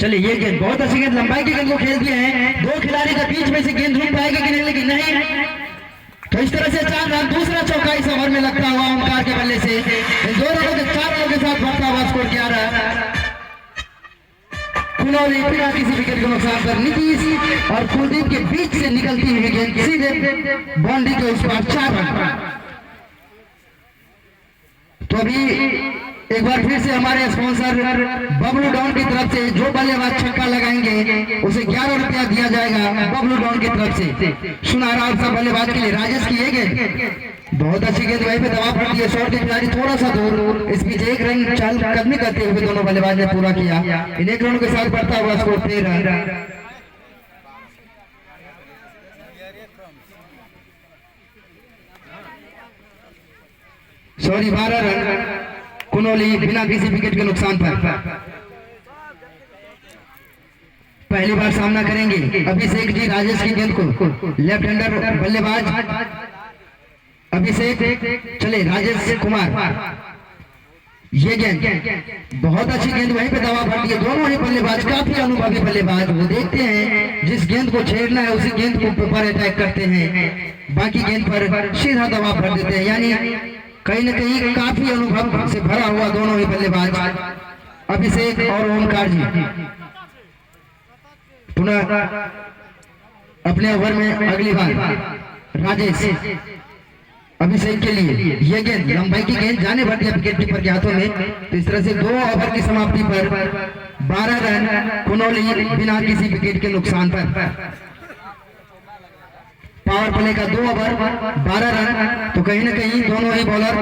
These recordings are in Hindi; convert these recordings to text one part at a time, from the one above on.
चलिए ये गेंद बहुत अच्छी गेंद, लंबाई की गेंद को खेल दिए हैं। दो खिलाड़ी के बीच में से गेंद रुक पाएगी कि नहीं, लेकिन नहीं। तो इस तरह से 4 रन, दूसरा चौका इस ओवर में लगता हुआ ओमकार के बल्ले से। इन 2 रनों के 4 रनों के साथ बढ़ता हुआ स्कोर 11। कुनौली बिना किसी विकेट के नुकसान पर नीतीश और कुलदीप के बीच से निकलती हुई गेंद सीधे बाउंड्री के उस पार 4 रन। तो अभी एक बार फिर से हमारे स्पॉन्सर बबलू डॉन की तरफ से जो बल्लेबाज छक्का लगाएंगे उसे 11 रुपया दिया जाएगा बबलू डॉन की तरफ से। सुनहरा अवसर बल्लेबाज के लिए राजेश की ये गेंद बहुत अच्छी गेंद, वहीं पे दबाव पड़ती है। शॉट के खिलाड़ी थोड़ा सा दूर, इस बीच 1 रन चल कदमी करते हुए दोनों बल्लेबाज ने पूरा किया। इन 1 रनों के साथ बढ़ता हुआ स्कोर 13। सॉरी 12 रन कुनौली बिना किसी विकेट के नुकसान पर पहली बार सामना करेंगे अभिषेक जी राजेश की गेंद को। लेफ्ट हैंडर बल्लेबाज अभिषेक, चले राजेश कुमार, ये गेंद बहुत अच्छी गेंद, वहीं पे दबाव भर दिए दोनों ही बल्लेबाज, काफी अनुभवी बल्लेबाज। वो देखते हैं जिस गेंद को छेड़ना है उसी गेंद को ऊपर अटैक करते हैं, बाकी गेंद पर सीधा दबाव भर देते हैं। यानी कहीं न कहीं काफी अनुभव से भरा हुआ दोनों ही बल्लेबाज अभिषेक और ओमकार जी। पुनः अपने ओवर में अगली बार राजेश अभिषेक के लिए ये गेंद लंबाई की गेंद जाने भर दिया विकेट कीपर के हाथों में। तो इस तरह से 2 ओवर की समाप्ति पर 12 रन कुनौली बिना किसी विकेट के नुकसान पर। पावर प्ले का 2 ओवर 12 रन। तो कहीं ना कहीं दोनों ही बॉलर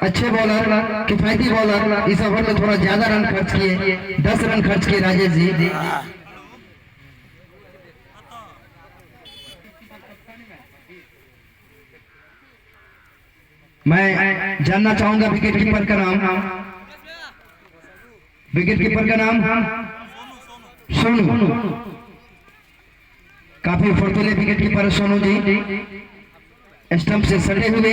अच्छे बॉलर, किफायती बॉलर, इस ओवर में थोड़ा ज्यादा रन खर्च किए, 10 रन खर्च किए राजेश जी। मैं जानना चाहूंगा विकेट कीपर का नाम, विकेट कीपर का नाम सोनू, काफी फुर्तीले wicket keeper Sonu ji. Stump से सटे हुए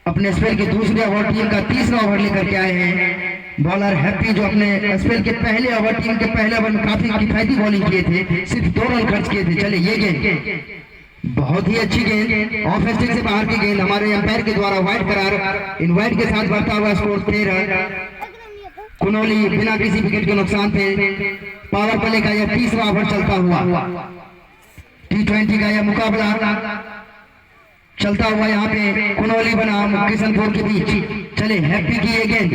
अपने स्पेल के दूसरे ओवर टीम का तीसरा ओवर लेकर के आए हैं बॉलर हैप्पी, जो अपने स्पेल के पहले ओवर टीम के पहले ओवर में काफी किफायती बॉलिंग किए थे, सिर्फ 2 रन खर्च किए थे। चले ये गेंद बहुत ही अच्छी गेंद, ऑफ स्टिक से बाहर की गेंद, हमारे अंपायर के द्वारा वाइड करार, इन वाइड के साथ बढ़ता हुआ स्कोर 13। कुनौली बिना किसी विकेट के नुकसान पे पावर प्ले का यह तीसरा ओवर चलता हुआ, T20 का यह मुकाबला चलता हुआ यहाँ पे कुनौली बनाम किशनपुर के बीच। चले हैप्पी की ये गेंद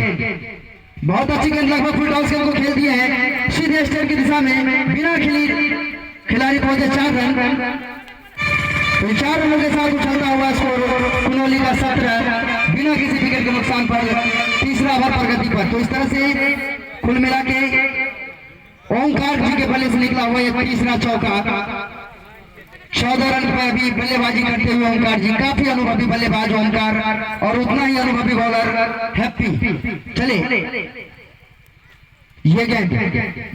बहुत अच्छी गेंद, लगभग फुल टॉस गेंद को खेल दिया है सीधे स्टेट की दिशा में, बिना खिलाड़ी पहुंचे 4 रन। तो 4 रनों के साथ उछलता हुआ स्कोर कुनौली का 17 बिना किसी विकेट के नुकसान पर तीसरा ओवर प्रगति पर। तो इस तरह से कुल मिला के ओमकार जी के बल्ले से निकला हुआ यह तीसरा चौका, 14 रन पर अभी बल्लेबाजी करते हुए ओमकार जी, काफी अनुभवी बल्लेबाज ओमकार और उतना ही अनुभवी बॉलर हैप्पी। चले ये गेंद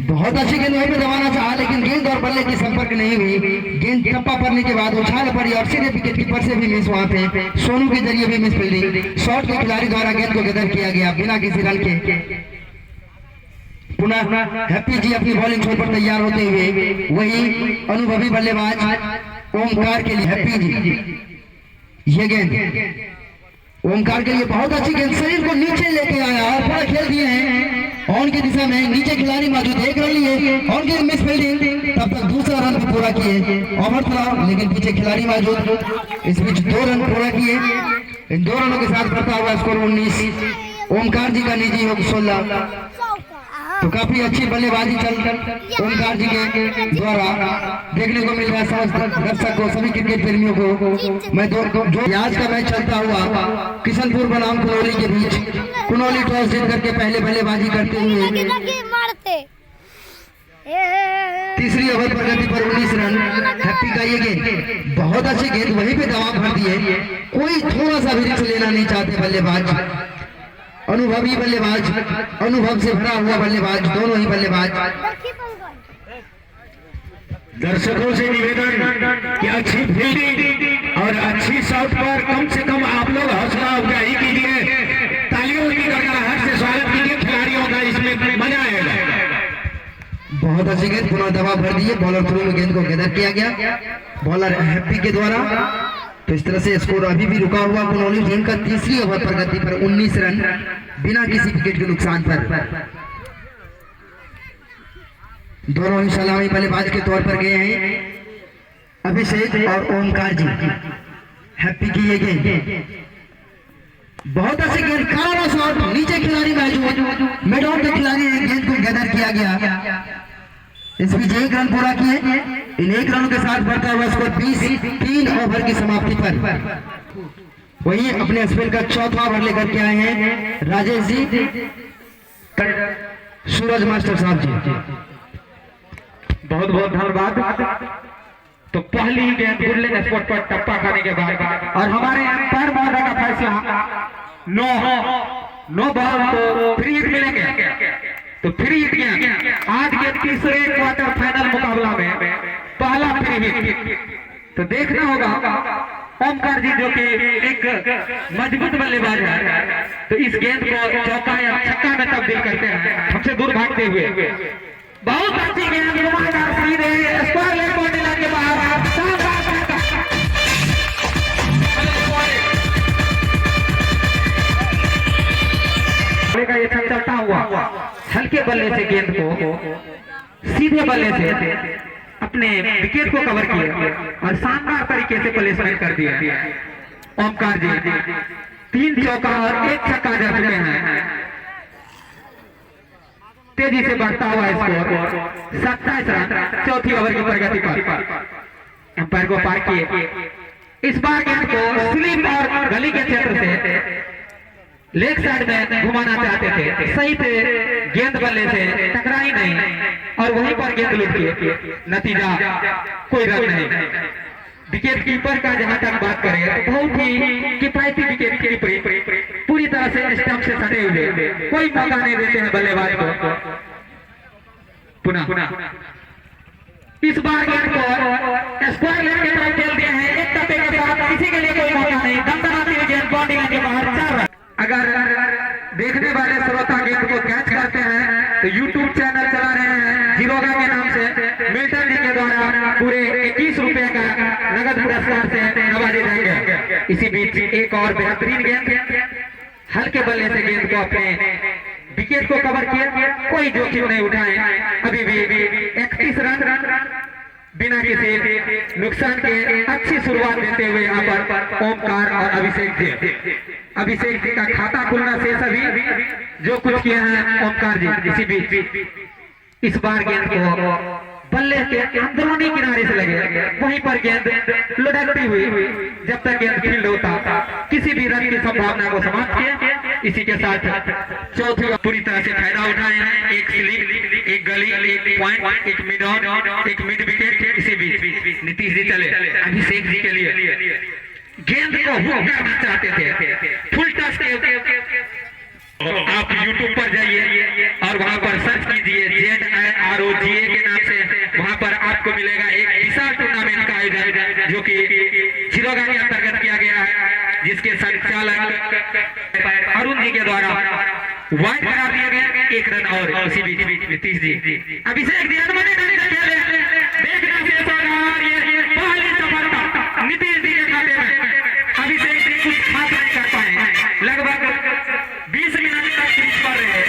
बहुत अच्छी गेंद, वहीं पे दबाना चाहा लेकिन गेंद और बल्ले की संपर्क नहीं हुई, गेंद टप्पा पड़ने के बाद उछाल पड़ी और सीधे विकेट कीपर से भी मिस, वहां पे सोनू के जरिए भी मिस फील्डिंग, शॉट के खिलाड़ी द्वारा गेंद को गदर किया गया बिना किसी रन के। पुनः हैप्पी जी अपनी बॉलिंग छोड़ पर तैयार होते हुए, वही अनुभवी बल्लेबाज ओमकार के लिए हैप्पी जी। ये गेंद ओमकार के लिए बहुत अच्छी गेंद, शरीर को नीचे लेके आया और पूरा खेल दिए हैं ऑन की दिशा में, नीचे खिलाड़ी मौजूद, 1 रन लिए, ऑन की मिस फील्डिंग, तब तक दूसरा रन भी पूरा किए, ओवर था लेकिन पीछे खिलाड़ी मौजूद, इस बीच 2 रन पूरा किए। इन 2 रनों के साथ बढ़ता हुआ स्कोर 19, ओमकार जी का निजी योग 16। तो काफी अच्छी बल्लेबाजी चल ओमकार जी के द्वारा देखने को मिल रहा है समस्त दर्शक को, सभी क्रिकेट प्रेमियों को। मैं जो आज का मैच चलता हुआ किशनपुर बनाम कुनौली के बीच, कुनौली टॉस जीत करके पहले बल्लेबाजी करते हुए तीसरी ओवर प्रगति पर 19 रन। हैप्पी का ये गेंद बहुत अच्छी गेंद, वहीं पे दबाव भर दिए, कोई थोड़ा सा भी रिस्क लेना नहीं चाहते बल्लेबाज, अनुभवी बल्लेबाज, अनुभव से भरा हुआ बल्लेबाज, दोनों ही बल्लेबाज। दर्शकों से निवेदन कि अच्छी फील्डिंग और अच्छी शॉट पर कम से कम आप लोग हौसला अफजाई कीजिए, तालियों की गड़गड़ाहट से स्वागत कीजिए खिलाड़ियों का इसमें बनाएगा। बहुत अच्छी गेंद, पुनः दबाव भर दिए, बॉलर थ्रू में गेंद को गैदर किया गया बॉलर हैप्पी के द्वारा। तो इस तरह से स्कोर अभी भी रुका हुआ कुनौली टीम का तीसरी ओवर प्रगति पर 19 रन बिना किसी विकेट के नुकसान पर। दोनों ही सलामी बल्लेबाज के तौर पर गए हैं अभिषेक और ओमकार जी। हैप्पी की ये गेंद बहुत अच्छी गेंद, काला शॉट, नीचे खिलाड़ी मौजूद, मिडऑन के खिलाड़ी ने गेंद को गैदर किया गया। इस बीच 1 रन पूरा किए, इन 1 रनों के साथ बढ़ता हुआ स्कोर 23 ओवर की समाप्ति पर। वही अपने स्पेल का चौथा ओवर लेकर के आए हैं राजेश जी, सूरज मास्टर साहब जी। बहुत बहुत धन्यवाद। तो पहली गेंद गुडलैंड स्पॉट पर टप्पा खाने के बाद और हमारे अंपायर महोदय का फैसला नो बॉल तो फ्री हिट मिलेंगे। तो फ्री हिट गेंद आज के तीसरे क्वार्टर फाइनल मुकाबला में पहला फ्री हिट। तो देखना होगा ओमकार जी जो कि एक मजबूत बल्लेबाज है, तो इस गेंद को चौका या छक्का में तब्दील करते हैं हमसे दूर भागते हुए। बहुत अच्छी गेंद, घुमाकर सीधे स्क्वायर लेग बॉडी लाइन के बाहर का ये चलता हुआ हल्के बल्ले से गेंद को सीधे बल्ले से अपने विकेट को कवर किया और शानदार तरीके से प्लेसमेंट कर दिया ओमकार जी। 3 चौका और 1 छक्का जड़ चुके हैं। तेजी से बढ़ता हुआ स्कोर 27 रन चौथी ओवर की प्रगति पर। अंपायर को पार किए, इस बार गेंद को स्लिप और गली के क्षेत्र से लेग साइड में घुमाना चाहते थे, सही थे गेंद बल्ले से टकराई नहीं और वहीं पर गेंद लुट गई। नतीजा कोई रन नहीं। विकेट कीपर का जहां तक बात करें तो बहुत ही किफायती विकेट कीपर, पूरी तरह से स्टंप से सटे हुए, कोई मौका नहीं देते हैं बल्लेबाज को। पुनः इस बार गेंद को स्क्वायर लेग की तरफ खेल दिए हैं एक टप्पे के साथ, किसी के लिए कोई मौका नहीं। दमदमाती हुई गेंद बाउंड्री लाइन के बाहर 4 रन। अगर देखने वाले श्रोता गेंद को कैच करते हैं तो यूट्यूब चैनल चला रहे हैं जीरोगा के नाम से, मिल्टन जी के द्वारा पूरे 21 रुपए का नगद पुरस्कार से नवाजे जाएंगे। इसी बीच एक और बेहतरीन गेंद, हल्के बल्ले से गेंद को अपने विकेट को कवर किया, कोई जोखिम नहीं उठाए। अभी भी 31 रन बिना किसी नुकसान के अच्छी शुरुआत देते हुए यहाँ पर ओमकार और अभिषेक जी का खाता खुलना शेष अभी जो कुछ किए हैं ओमकार जी। इसी बीच इस बार गेंद को बल्ले के अंदरूनी किनारे से लगे, वहीं पर गेंद लुढ़कती हुई जब तक गेंद फील्ड होता किसी भी रन की संभावना को समाप्त किया। इसी के साथ चौथी पूरी तरह से फायदा उठाए हैं। एक स्लिप, एक गली, एक पॉइंट, एक मिड ऑन, एक मिड विकेट। इसी बीच नीतीश जी चले अभिषेक जी के लिए गेंद को हुक करना चाहते थे, फुल टच के। आप YouTube पर जाइए और वहां पर सर्च कीजिए ZIROGA के नाम से, वहां पर आपको मिलेगा एक विशाल टूर्नामेंट का आयोजन जो कि जीरोगा के अंतर्गत किया गया है, जिसके संचालक अरुण जी के द्वारा वाइड करा दिया गया 1 रन। और इसी बीच नीतीश जी अभिषेक जी देखना शेष होगा और ये पहली सफलता नीतीश जी के खाते में। अभिषेक जी कुछ खास नहीं कर पाए, लगभग 20 मिनट तक पिच पर रहे,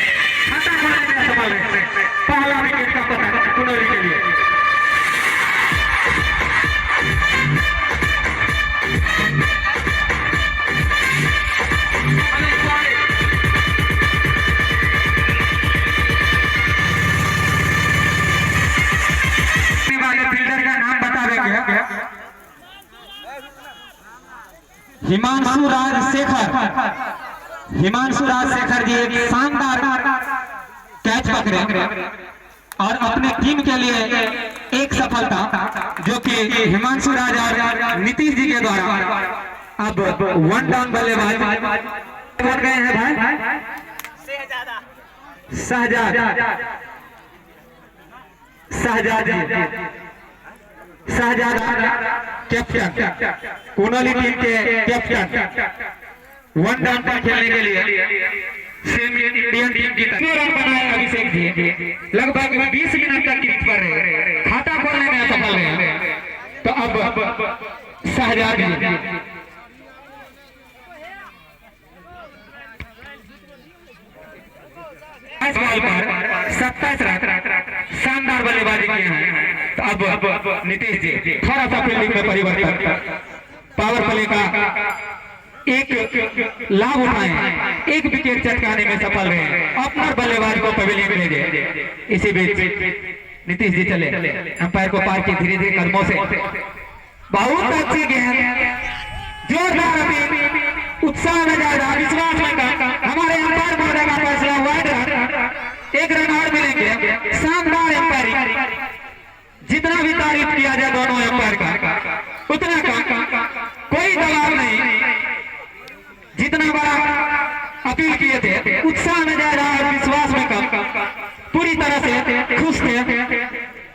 खाता खोलने में असफल रहे। पहला विकेट का पता कुनौली के लिए। फील्डर का नाम बता देंगे, हिमांशु राज शेखर जी एक शानदार कैच पकड़े और अपने टीम के लिए एक सफलता जो कि हिमांशु राज और नीतीश जी के द्वारा अब 1 डाउन बल्लेबाज बन गए हैं भाई शहजाद कैप्टन, कुनौली टीम के कैप्टन 1 डाउन पर खेलने के लिए सेम इंडियन टीम की तरफ रन बनाए अभिषेक जी, लगभग 20 मिनट तक क्रीज पर रहे, खाता खोलने में असफल रहे। तो अब शहजाद जी इस बॉल पर 27 रन शानदार बल्लेबाजी किए हैं। तो अब नीतीश जी थोड़ा सा फील्डिंग में परिवर्तन, पावर प्ले का एक लाभ उठाए, एक विकेट चटकाने में सफल रहे, ओपनर बल्लेबाज को पवेलियन भेजे। इसी बीच नीतीश जी चले अंपायर को पार किए धीरे धीरे कदमों से, बहुत अच्छी गेंद, जोरदार अभी उत्साह में ज्यादा विश्वास में हमारे अंपायर महोदय का फैसला वाइड रन, एक रन और मिलेंगे। शानदार अंपायरिंग, जितना भी तारीफ किया जाए दोनों अंपायर का उतना कम, कोई दबाव नहीं, जितना बड़ा अपील किए थे उत्साह में ज्यादा और विश्वास में कम, पूरी तरह से खुश थे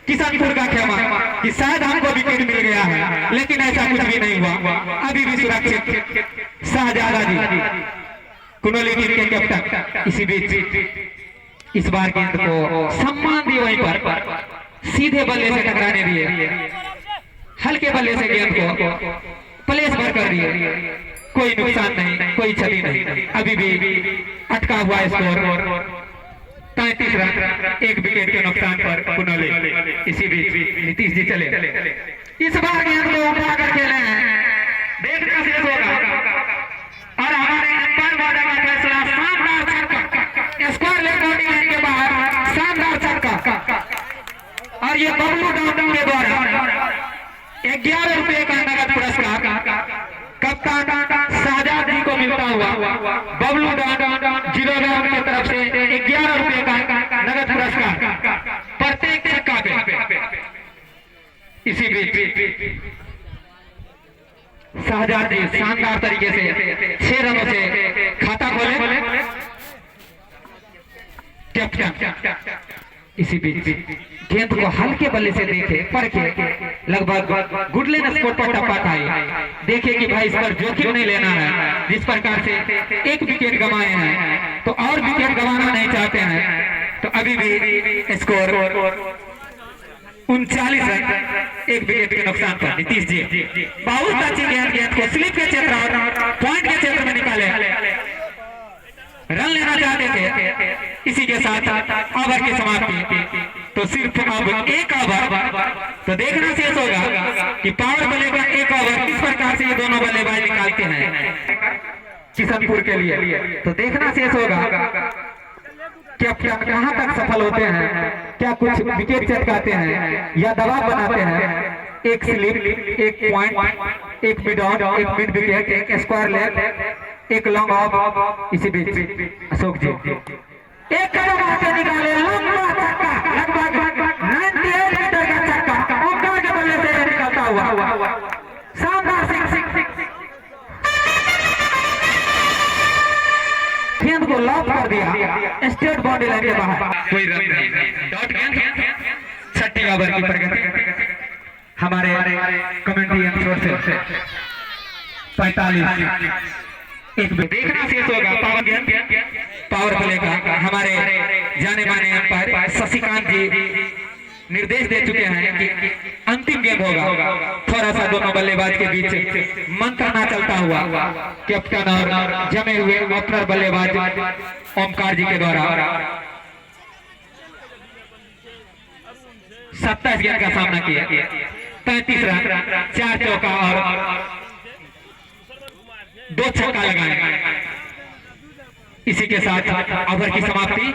किशनपुर का खेमा कि शायद हमको विकेट मिल गया है, लेकिन ऐसा कुछ भी नहीं हुआ, अभी भी सुरक्षित शाहजादा जी कुनोली टीम के कैप्टन। इसी बीच इस बार गेंद को सम्मान दिए, वहीं पर सीधे बल्ले से टकराने दिए, हल्के बल्ले से गेंद को प्लेस पर कर दिए, कोई नुकसान नहीं, कोई क्षति नहीं, अभी भी अटका हुआ स्कोर 33 रन, एक विकेट के नुकसान पर कुनोली। इसी बीच नीतीश जी चले, इस बार गेंद को उठा कर खेले हैं, देखना शेष होगा और हमारे अंपायर महोदय का फैसला शानदार छक्का, स्क्वायर लेग बाउंड्री लाइन के बाहर शानदार छक्का, और ये बबलू डाउन के द्वारा 11 रुपए का नगद पुरस्कार कप्तान शाहजाद जी को मिलता हुआ बबलू डाउन जीरो राउंड की तरफ से 11 रुपए का नगद पुरस्कार प्रत्येक छक्का पे। इसी बीच शाहजाद जी शानदार तरीके से 6 रनों से खाता खोले कैप्टन। इसी बीच गेंद को हल्के बल्ले से देखे परखे, लगभग गुडलेन स्कोर पर टप्पा खाई, देखे कि भाई इस पर जोखिम नहीं लेना है, जिस प्रकार से एक विकेट गंवाए हैं तो और विकेट गंवाना नहीं चाहते हैं। तो अभी भी स्कोर 39 रन, एक विकेट के नुकसान पर नीतीश जी बहुत अच्छी गेंद को स्लिप के क्षेत्र और पॉइंट के क्षेत्र में निकाले, रन लेना चाहते थे। इसी के साथ ओवर की समाप्ति, तो सिर्फ अब एक ओवर, तो देखना शेष होगा कि पावर प्ले का एक ओवर किस प्रकार से ये दोनों बल्लेबाज निकालते हैं किशनपुर के लिए। तो देखना शेष होगा क्या कहां तक सफल होते हैं, क्या कुछ विकेट चटकाते हैं या दबाव बनाते हैं। एक स्लिप, एक पॉइंट, एक मिड ऑन, एक मिड विकेट, एक स्क्वायर लेग, एक लॉन्ग ऑफ। इसी बीच अशोक जी एक कदम आगे निकाले, लंबा छक्का, लगभग 98 मीटर का छक्का, ओंकार के बल्ले से निकलता हुआ शानदार गेंद को लॉक कर दिया स्टेट बाउंड्री लाइन के बाहर, कोई रन नहीं, डॉट गेंद। छठी ओवर की प्रगति हमारे कमेंट्री एंकर से 45 एक देखना शेष होगा। पावर प्ले का हमारे जाने माने अंपायर शशिकांत जी निर्देश दे चुके हैं कि अंतिम गेम होगा। थोड़ा सा दोनों बल्लेबाज के बीच मंत्रणा चलता हुआ कैप्टन और जमे हुए ओपनर बल्लेबाज ओमकार जी के द्वारा 27 गेंद का सामना किया, 35 रन, 4 चौका और 2 छक्का लगाए। इसी के साथ ओवर की समाप्ति,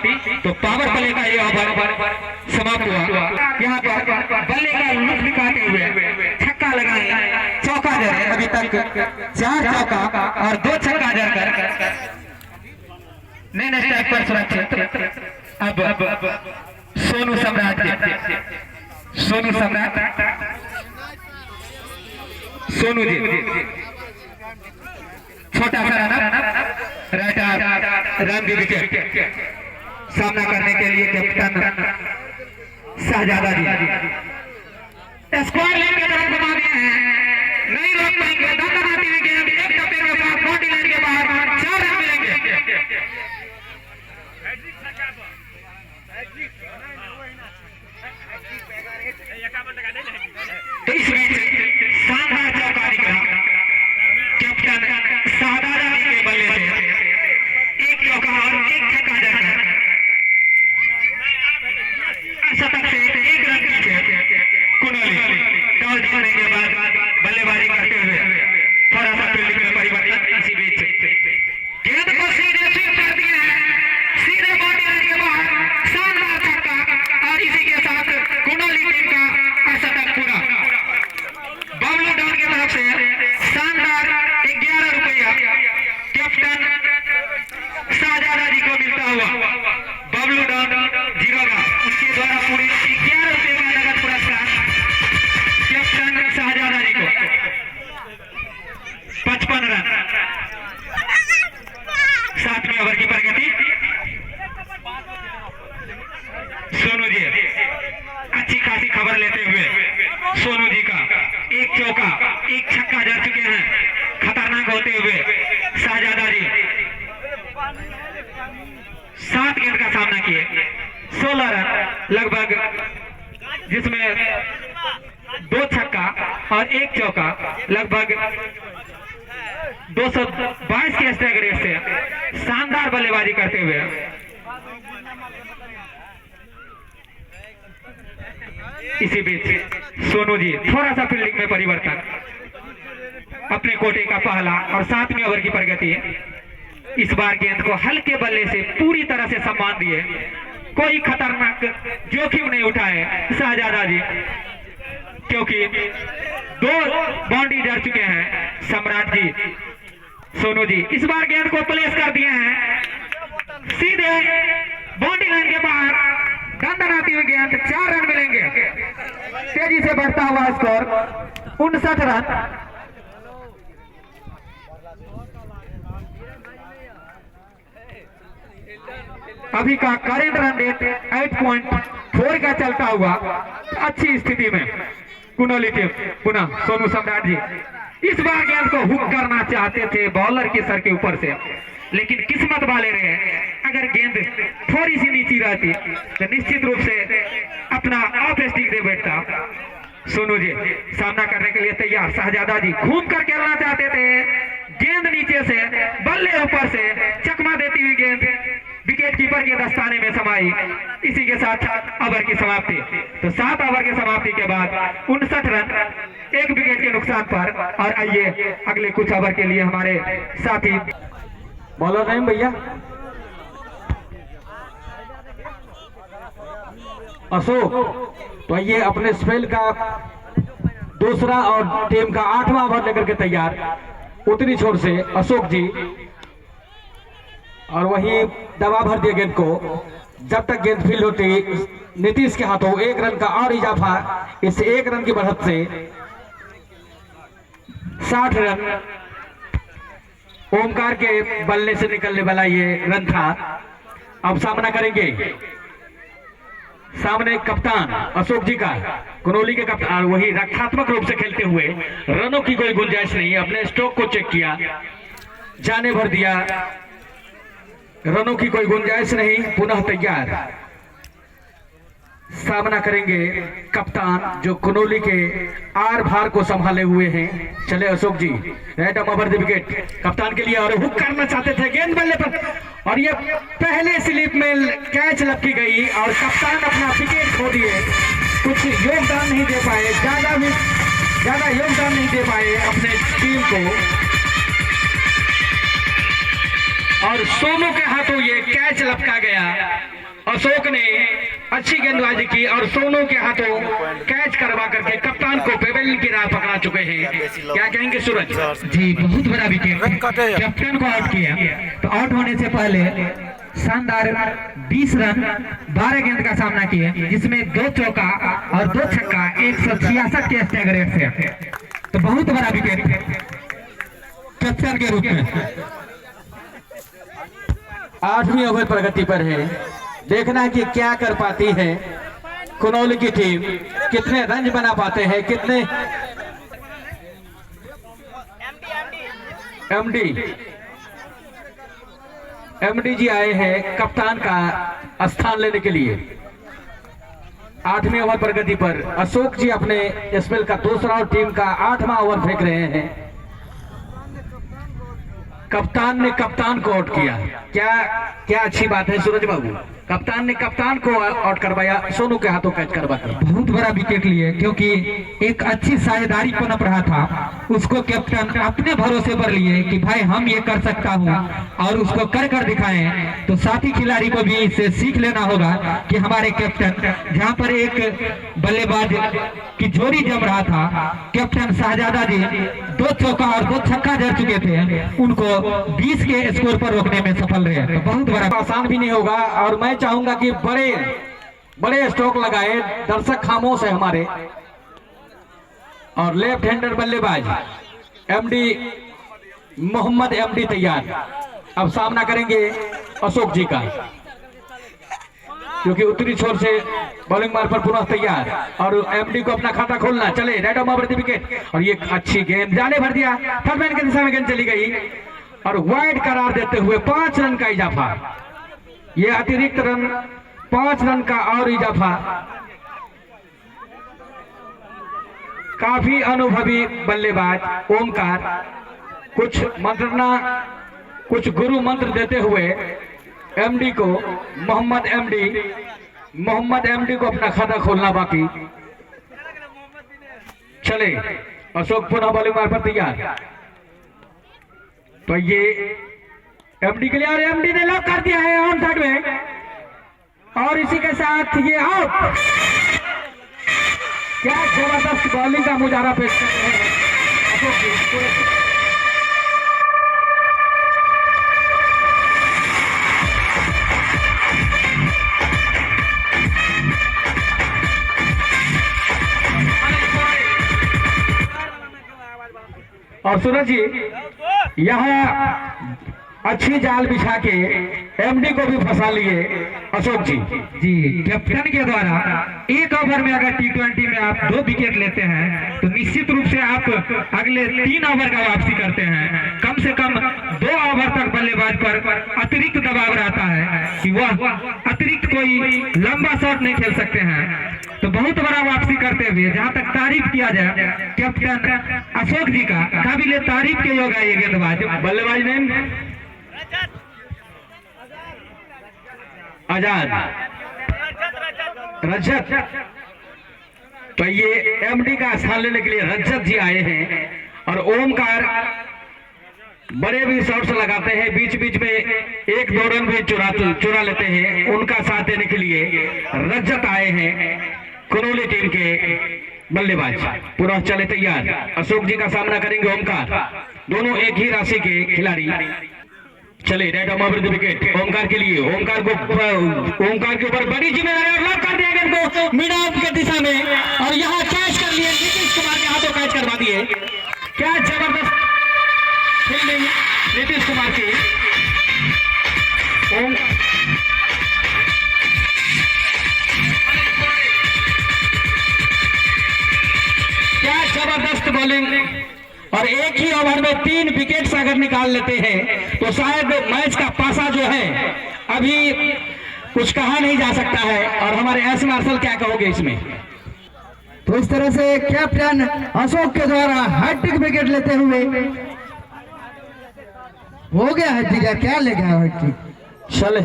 तो पावर प्ले का ये ओवर समाप्त हुआ। यहाँ पर बल्ले का लुत्फ काटे हुए छक्का लगाए, चौका जड़े, अभी तक 4 चौका और 2 छक्का जड़कर नए स्ट्राइक पर सुरक्षित। अब सोनू सम्राट सोनू जी छोटा सा runner right arm run the wicket सामना करने के लिए कैप्टन शाहजादा जी स्क्वायर लाइन की तरफ घुमा दिए हैं, नहीं रोक पाएंगे, दमदमाती हुई गेंद एक टप्पे के साथ बाउंड्री लाइन के बाहर 4 रन मिलेंगे। इस बीच शानदार चौका निकला कैप्टन शाहजादा जी के बल्ले से। एक चौका और एक छक्का जड़कर शतक से 1 रन पीछे कुनोली। टॉस जीतने के बाद बल्लेबाजी करते हुए थोड़ा सा फील्डिंग में परिवर्तन। इसी बीच गेंद को सीधे स्वीप कर दिया है, सीधे बॉडी लाइन के बाहर शानदार छक्का और इसी के साथ कुनोली टीम का शतक पूरा। बबलू डॉन की तरफ से शानदार 11 रुपया कैप्टन शाहजादा जी को मिलता हुआ। बबलू डॉन जीरोगा उनके द्वारा पूरे 11 रुपये का नगद पुरस्कार कैप्टन शाहजादा जी को। 55 रन 7वें ओवर की प्रगति। सोनू जी अच्छी खासी खबर लेते हुए सोनू जी का एक चौका एक छक्का जड़ चुके हैं। खतरनाक होते हुए शाहजादा जी 7 गेंद का सामना किए, 16 रन लगभग, जिसमें 2 छक्का और 1 चौका, लगभग 222 के स्ट्राइक रेट से शानदार बल्लेबाजी करते हुए इसी बीच सोनू जी थोड़ा सा फील्डिंग में परिवर्तन। अपने कोटे का पहला और 7वें ओवर की प्रगति। इस बार गेंद को हल्के बल्ले से पूरी तरह से सम्मान दिए, कोई खतरनाक जोखिम नहीं उठाए शाहजादा जी, क्योंकि 2 बाउंड्री जड़ चुके हैं सम्राट जी। सोनू जी इस बार गेंद को प्लेस कर दिए हैं सीधे बाउंड्री लाइन के बाहर, दंदनाती हुई गेंद। 4 रन मिलेंगे। तेजी से बढ़ता हुआ स्कोर 59 रन। अभी का करेंट रन रेट 8.4 का चलता हुआ अच्छी स्थिति में कुनोली टीम। पुनः सोनू सम्राट जी इस बार गेंद को हुक करना चाहते थे बॉलर के सर के ऊपर से, लेकिन किस्मत वाले रहे। अगर गेंद थोड़ी सी नीची रहती तो निश्चित रूप से अपना ऑफ स्टिक दे बैठता। सोनू जी सामना करने के लिए तैयार। शाहजादा जी घूम कर खेलना चाहते थे, गेंद नीचे से बल्ले ऊपर से चकमा देती हुई गेंद विकेट कीपर के दस्ताने में समाई। इसी के साथ ओवर की समाप्ति। तो 7 ओवर की समाप्ति के बाद 59 रन 1 विकेट के नुकसान पर। और आइए अगले कुछ ओवर के लिए हमारे साथी बॉलर नहीं भैया अशोक, तो ये अपने स्पेल का दूसरा और टीम का 8वां ओवर लेकर के तैयार उतनी छोर से अशोक जी। और वही दबा भर दिए गेंद को। जब तक गेंद फील्ड होती नीतीश के हाथों 1 रन का और इजाफा। इस 1 रन की बढ़त से 60 रन ओमकार के बल्ले से निकलने वाला ये रन था। अब सामना करेंगे, सामने कप्तान अशोक जी का, कुनोली के कप्तान। वही रक्षात्मक रूप से खेलते हुए, रनों की कोई गुंजाइश नहीं। अपने स्ट्रोक को चेक किया, जाने भर दिया, रनों की कोई गुंजाइश नहीं। पुनः तैयार, सामना करेंगे कप्तान जो कुनोली के आर भार को संभाले हुए हैं। चले Ashok ji, right off over the wicket कप्तान के लिए। और हुक करना चाहते थे गेंद बल्ले पर, और ये पहले स्लिप में कैच लपकी गई और कप्तान अपना विकेट खो दिए। कुछ योगदान नहीं दे पाए, ज्यादा योगदान नहीं दे पाए अपने टीम को। और सोनू के हाथों ये कैच लपका गया। अशोक ने अच्छी गेंदबाजी की और सोनू के हाथों कैच करवा करके कप्तान को पेवेलियन की राह पकड़ा चुके हैं। क्या कहेंगे सूरज जी? बहुत बड़ा विकेट, कैप्टन को आउट किया। तो आउट होने से पहले शानदार 20 रन 12 गेंद का सामना किए, जिसमें 2 चौका और 2 छक्का 166 के स्ट्राइक रेट से। तो बहुत बड़ा विकेट कैप्टन के रूप में। 8वीं ओवर प्रगति पर है। देखना कि क्या कर पाती है कुनौली की टीम, कितने रन बना पाते हैं, कितने। एमडी जी आए हैं कप्तान का स्थान लेने के लिए। 8वें ओवर प्रगति पर अशोक जी अपने स्पेल का दूसरा और टीम का 8वां ओवर फेंक रहे हैं। कप्तान ने कप्तान को आउट किया। क्या अच्छी बात है सूरज बाबू, कप्तान ने कप्तान को आउट करवाया, सोनू के हाथों कैच करवा कर बहुत बड़ा विकेट लिए, क्योंकि एक अच्छी साझेदारी पनप रहा था। उसको कैप्टन अपने भरोसे पर लिए कि भाई हम ये कर सकता हूँ और उसको कर दिखाएं। तो साथी खिलाड़ी को भी इससे सीख लेना होगा कि हमारे कैप्टन, जहाँ पर एक बल्लेबाज की जोड़ी जम रहा था, कैप्टन शाहजादा जी 2 चौका और 2 छक्का जड़ चुके थे, उनको 20 के स्कोर पर रोकने में सफल रहे। तो बहुत बड़ा आसान भी नहीं होगा और मैं चाहूंगा कि बड़े स्ट्रोक लगाए, दर्शक खामोश है हमारे। और लेफ्ट हैंडर बल्लेबाज एमडी मोहम्मद एमडी तैयार। अब सामना करेंगे अशोक जी का, क्योंकि उत्तरी छोर से बॉलिंग मार पर पुनः तैयार और एमडी को अपना खाता खोलना। चले रेड ओवर विकेट और ये अच्छी गेंद जाने भर दिया, थर्ड मैन की दिशा में गेंद चली गई और वाइड करार देते हुए 5 रन का इजाफा। ये अतिरिक्त रन 5 रन का और इजाफा। काफी अनुभवी बल्लेबाज ओमकार कुछ गुरु मंत्र देते हुए एमडी को मोहम्मद एमडी को अपना खाता खोलना बाकी। चले अशोक पुनः बॉलिंग मार पर तैयार। तो ये एमडी के लिए और एमडी ने लॉक कर दिया है ऑन साइड में और इसी के साथ ये आउट। क्या जबरदस्त बॉलिंग का मुजाहरा पेश कर रहे हैं अशोक जी। और सूरज जी यहाँ अच्छी जाल बिछा के एमडी को भी फंसा लिए अशोक जी। कैप्टन के द्वारा एक ओवर में अगर T20 में आप 2 विकेट लेते हैं तो निश्चित रूप से आप अगले 3 ओवर का वापसी करते हैं। कम से कम 2 ओवर तक बल्लेबाज पर अतिरिक्त दबाव रहता है कि वह अतिरिक्त कोई लंबा शॉट नहीं खेल सकते हैं। तो बहुत बड़ा वापसी करते हुए जहां तक तारीफ किया जाए कैप्टन अशोक जी का, काबिल तारीफ के योग है ये गेंदबाज। बल्लेबाज ने आजाद रजत, तो ये एमडी का स्थान लेने के लिए रजत जी आए हैं और ओमकार बड़े भी शॉट्स लगाते हैं, बीच बीच में 1-2 रन भी चुरा लेते हैं। उनका साथ देने के लिए रजत आए हैं कुनौली टीम के बल्लेबाज। पुनः चले तैयार, अशोक जी का सामना करेंगे ओमकार। दोनों एक ही राशि के खिलाड़ी। चले रेड ओवर विकेट ओमकार के लिए। ओमकार के ऊपर बड़ी जिम्मेदारी लॉक कर दिया गेंद को मिड ऑफ की दिशा में और यहाँ कैच कर लिए, नीतीश कुमार के हाथों कैच करवा दिए। क्या जबरदस्त फील्डिंग नीतीश कुमार की। क्या जबरदस्त बॉलिंग और एक ही ओवर में 3 विकेट्स अगर निकाल लेते हैं तो शायद मैच का पासा जो है अभी कुछ कहा नहीं जा सकता है। और हमारे एस मार्शल क्या कहोगे इसमें? तो इस तरह से कैप्टन अशोक के द्वारा हैट्रिक विकेट लेते हुए हो गया हैट्रिक। क्या ले गया हैट्रिक? चले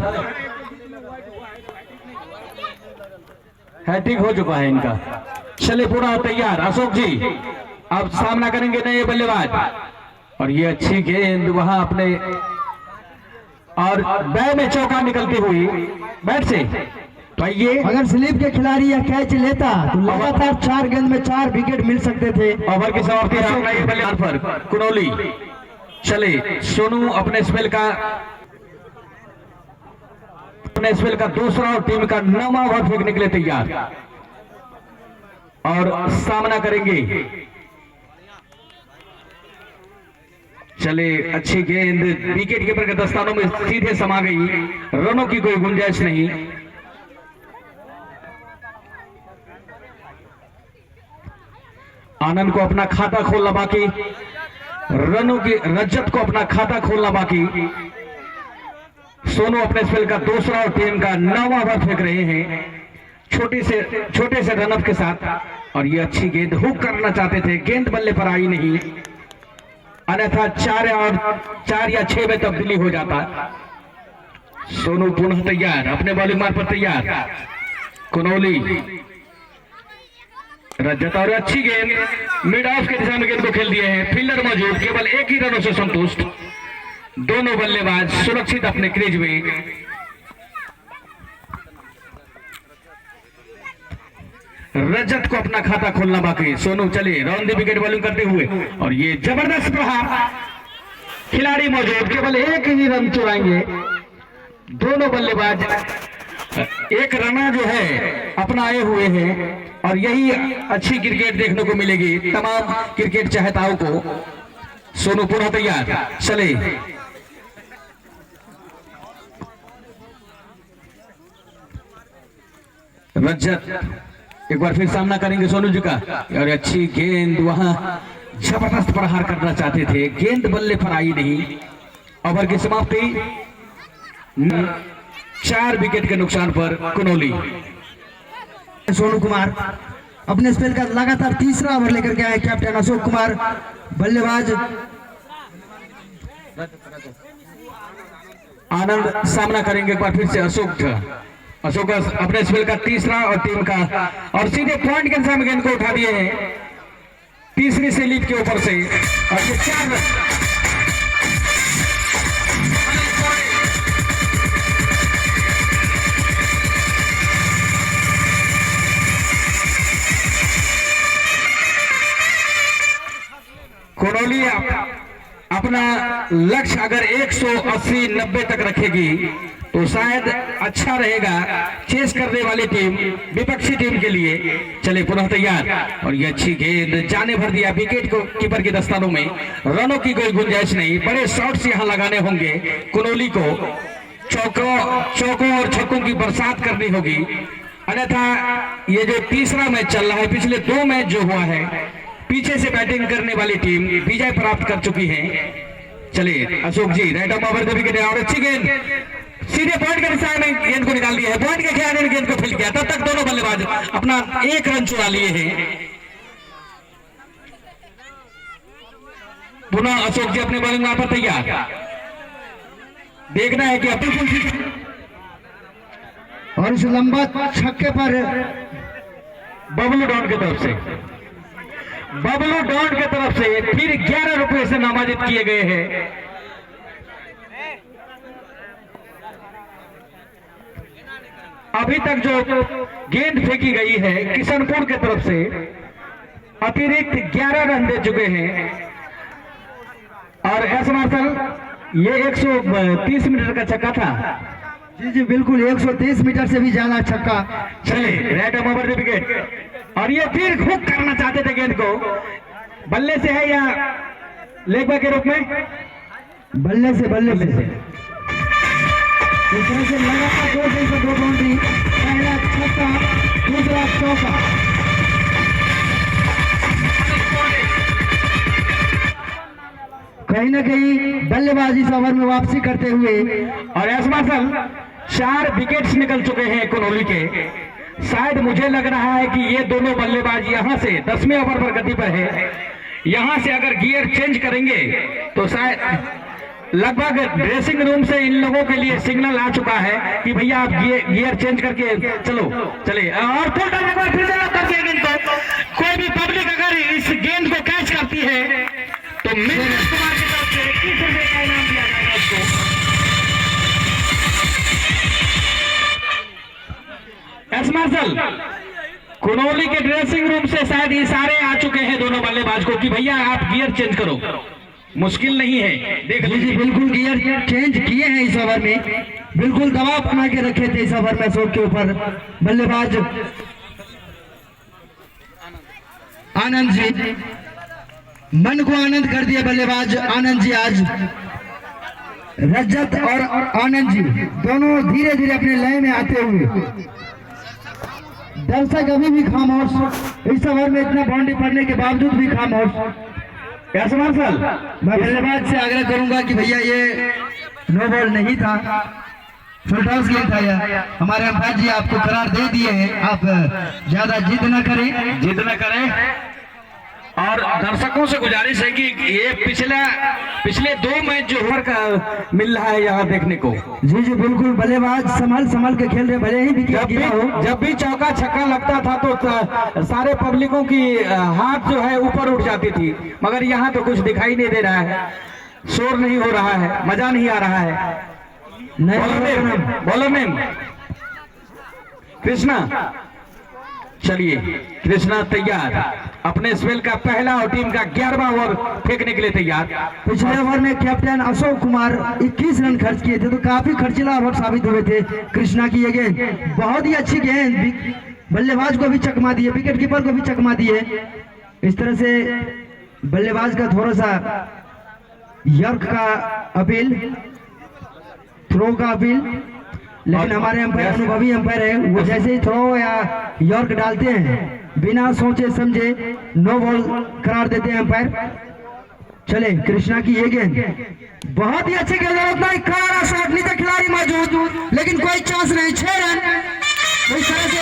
हैट्रिक हो चुका है इनका। चले पूरा तैयार अशोक जी। अब सामना करेंगे नए बल्लेबाज और ये अच्छी गेंद वहां अपने और बैट में चौका निकलती हुई बैट से। तो ये अगर स्लिप के खिलाड़ी या कैच लेता तो लगातार 4 गेंद में 4 विकेट मिल सकते थे। ओवर की समाप्ति नए बल्लेबाज पर कुनौली। चले सोनू अपने स्पेल का दूसरा और टीम का 9वां ओवर फेंकने के लिए तैयार और सामना करेंगे। चले अच्छी गेंद विकेट कीपर के दस्तानों में सीधे समा गई, रनों की कोई गुंजाइश नहीं। आनंद को अपना खाता खोलना बाकी, रनों की रजत को अपना खाता खोलना बाकी। सोनू अपने स्पेल का दूसरा और टीम का 9वां ओवर फेंक रहे हैं। छोटे से रनअप के साथ। और ये अच्छी गेंद हुक करना चाहते थे, गेंद बल्ले पर आई नहीं, अन्यथा 4 या 6 में तब्दीली हो जाता। सोनू पुनः तैयार, अपने बॉलिंग मार्ग पर तैयार। कुनौली, रजत, और अच्छी गेंद मिड ऑफ के दिशा में गेंद को खेल दिए हैं। फील्डर मौजूद, केवल एक ही रनों से संतुष्ट। दोनों बल्लेबाज सुरक्षित अपने क्रीज में। रजत को अपना खाता खोलना बाकी। सोनू चले राउंड द विकेट बॉलिंग करते हुए, और ये जबरदस्त प्रहार। खिलाड़ी मौजूद, केवल एक ही रन चुराएंगे दोनों बल्लेबाज। एक रना जो है अपनाए हुए हैं, और यही अच्छी क्रिकेट देखने को मिलेगी तमाम क्रिकेट चाहताओं को। सोनू पुनः तैयार, चले। रजत एक बार फिर सामना करेंगे सोनू जी का, और अच्छी गेंद, वहां जबरदस्त प्रहार करना चाहते थे, गेंद बल्ले पर आई नहीं। ओवर की समाप्ति 4 विकेट के नुकसान पर कुनौली। सोनू कुमार अपने स्पेल का लगातार तीसरा ओवर लेकर के आए। कैप्टन अशोक कुमार, बल्लेबाज आनंद सामना करेंगे एक बार फिर से अशोक अपने स्पेल का तीसरा और टीम का, और सीधे पॉइंट के सामने गेंद को उठा दिए हैं तीसरी स्लिप के ऊपर से, और ये 4 रन। कुनौली अपना लक्ष्य अगर 180-90 तक रखेगी तो शायद अच्छा रहेगा चेस करने वाली टीम, विपक्षी टीम के लिए। चले पुनः तैयार, और ये अच्छी गेंद जाने भर दिया विकेट को कीपर के दस्तानों में। रनों की कोई गुंजाइश नहीं, बड़े शॉट्स यहां लगाने होंगे कुनौली को। चौकों और छक्कों की बरसात करनी होगी, अन्यथा ये जो तीसरा मैच चल रहा है, पिछले 2 मैच जो हुआ है, पीछे से बैटिंग करने वाली टीम विजय प्राप्त कर चुकी है। चलिए Ashok ji, right off over wicket, और अच्छी गेंद सीधे पॉइंट के दिशा में गेंद को निकाल दिया है। पॉइंट के खिलाड़ी ने गेंद को फिल किया, तब तक दोनों बल्लेबाज अपना 1 रन चुरा लिए हैं। पुनः अशोक जी अपने बॉलिंग पर तैयार। देखना है कि और इस लंबा छक्के पर बबलू डॉन की तरफ से, बबलू डॉन की तरफ से फिर 11 रुपए से नामांकित किए गए हैं। अभी तक जो गेंद फेंकी गई है किशनपुर की तरफ से, अतिरिक्त 11 रन दे चुके हैं। और एस मार्शल ये 130 मीटर का छक्का था। जी जी बिल्कुल, 130 मीटर से भी ज्यादा छक्का। चले राइट ऑफ ओवर विकेट, और ये फिर हुक करना चाहते थे गेंद को। बल्ले से है या लेग बाय के रूप में? बल्ले से इस तरह से लगातार 2 बाउंड्री, पहला छक्का, दूसरा चौका। कहीं ना कहीं बल्लेबाजी इस ओवर में वापसी करते हुए, और एस मार्शल 4 विकेट्स निकल चुके हैं कुनौली के। शायद मुझे लग रहा है कि ये दोनों बल्लेबाज यहां से 10वें ओवर पर गति पर है। यहां से अगर गियर चेंज करेंगे तो शायद लगभग ड्रेसिंग रूम से इन लोगों के लिए सिग्नल आ चुका है कि भैया आप गियर चेंज करके चलो। चले और फुल टर्न फिर से लॉक कर दिया गेंद को। कोई भी पब्लिक अगर इस गेंद को कैच करती है तो मिथुन कुमार की तरफ से 21 रुपए का इनाम दिया जाएगा उसको। एस मार्शल कुनौली के ड्रेसिंग रूम से शायद इशारे आ चुके हैं दोनों बल्लेबाज को कि भैया आप गियर चेंज करो। मुश्किल नहीं है, देख लीजिए। बिल्कुल गियर चेंज किए हैं इस ओवर में, बिल्कुल दबाव बना के रखे थे इस ओवर में अशोक के ऊपर बल्लेबाज आनंद जी। मन को आनंद कर दिया बल्लेबाज आनंद जी। आज रजत और आनंद जी दोनों धीरे धीरे अपने लय में आते हुए, दर्शक अभी भी खामोश, इस ओवर में इतना बाउंड्री पड़ने के बावजूद भी खामोश। एस मार्शल मैं बल्लेबाज से आग्रह करूंगा कि भैया ये नो बॉल नहीं था, फुल टॉस गेंद था यह। हमारे अंपायर जी आपको करार दे दिए हैं, आप ज्यादा जिद न करें। जिद न करें और दर्शकों से गुजारिश है कि ये पिछले 2 मैच जो ओवर का मिल रहा है यहाँ देखने को। जी जी बिल्कुल, बल्लेबाज संभल के खेल रहे, भले ही विकेट गिरा हो। जब भी चौका छक्का लगता था तो सारे पब्लिकों की हाथ जो है ऊपर उठ जाती थी, मगर यहाँ तो कुछ दिखाई नहीं दे रहा है, शोर नहीं हो रहा है, मजा नहीं आ रहा है। Bowler name Krishna. चलिए कृष्णा तैयार, अपने स्पेल का पहला और टीम का 11वां ओवर फेंकने के लिए तैयार। पिछले ओवर में कैप्टन अशोक कुमार 21 रन खर्च किए थे, तो काफी खर्चीला ओवर साबित हुए थे कृष्णा की ये गेंद। बहुत ही अच्छी गेंद, बल्लेबाज को भी चकमा दिए, विकेट कीपर को भी चकमा दिए। इस तरह से बल्लेबाज का थोड़ा सा यर्क का अपील, थ्रो का अपील, लेकिन हमारे अंपायर अनुभवी अंपायर है, वो जैसे ही थ्रो या यॉर्क डालते हैं बिना सोचे समझे नो बॉल करार देते हैं अंपायर। चले कृष्णा की ये गेंद, बहुत ही अच्छी गेंद, उतना ही करारा शॉट, नीचे खिलाड़ी मौजूद लेकिन कोई चांस नहीं। 6 रन इस तरह से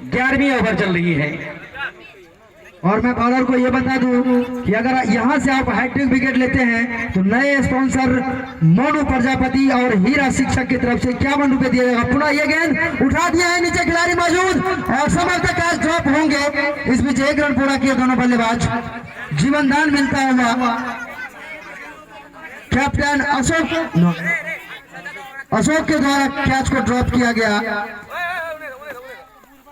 11वीं ओवर चल रही है। और मैं बॉलर को ये बता दूं कि अगर यहां से आप हैट्रिक विकेट लेते हैं तो नए स्पॉन्सर मोनू प्रजापति और हीरा शिक्षक की तरफ से 51 रुपए दिया जाएगा। पुनः ये गेंद उठा दिया है, नीचे खिलाड़ी मौजूद और समय तक कैच ड्रॉप होंगे। इस बीच 1 रन पूरा किया दोनों बल्लेबाज, जीवन दान मिलता हुआ कैप्टन अशोक के द्वारा कैच को ड्रॉप किया गया।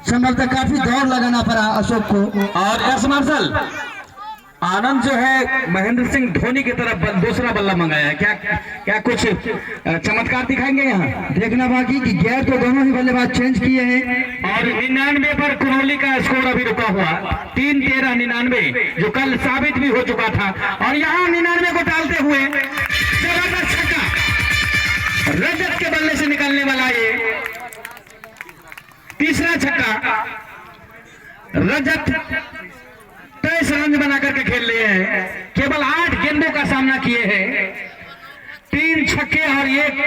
संभवतः काफी दौड़ लगाना पड़ा अशोक को। और एस मार्शल आनंद जो है महेंद्र सिंह धोनी की तरफ दूसरा बल्ला मंगाया है, क्या कुछ चमत्कार दिखाएंगे यहाँ? देखना बाकी कि गैर तो दोनों ही बल्लेबाज चेंज किए हैं। और 99 पर कुनौली का स्कोर अभी रुका हुआ, 3-13-99 जो कल साबित भी हो चुका था। और यहाँ 99 को टालते हुए जबरदस्त छक्का, रजत के बल्ले से निकलने वाला ये तीसरा छक्का। रजत 23 रन बना करके खेल रहे हैं, केवल 8 गेंदों का सामना किए हैं, 3 छक्के और 1।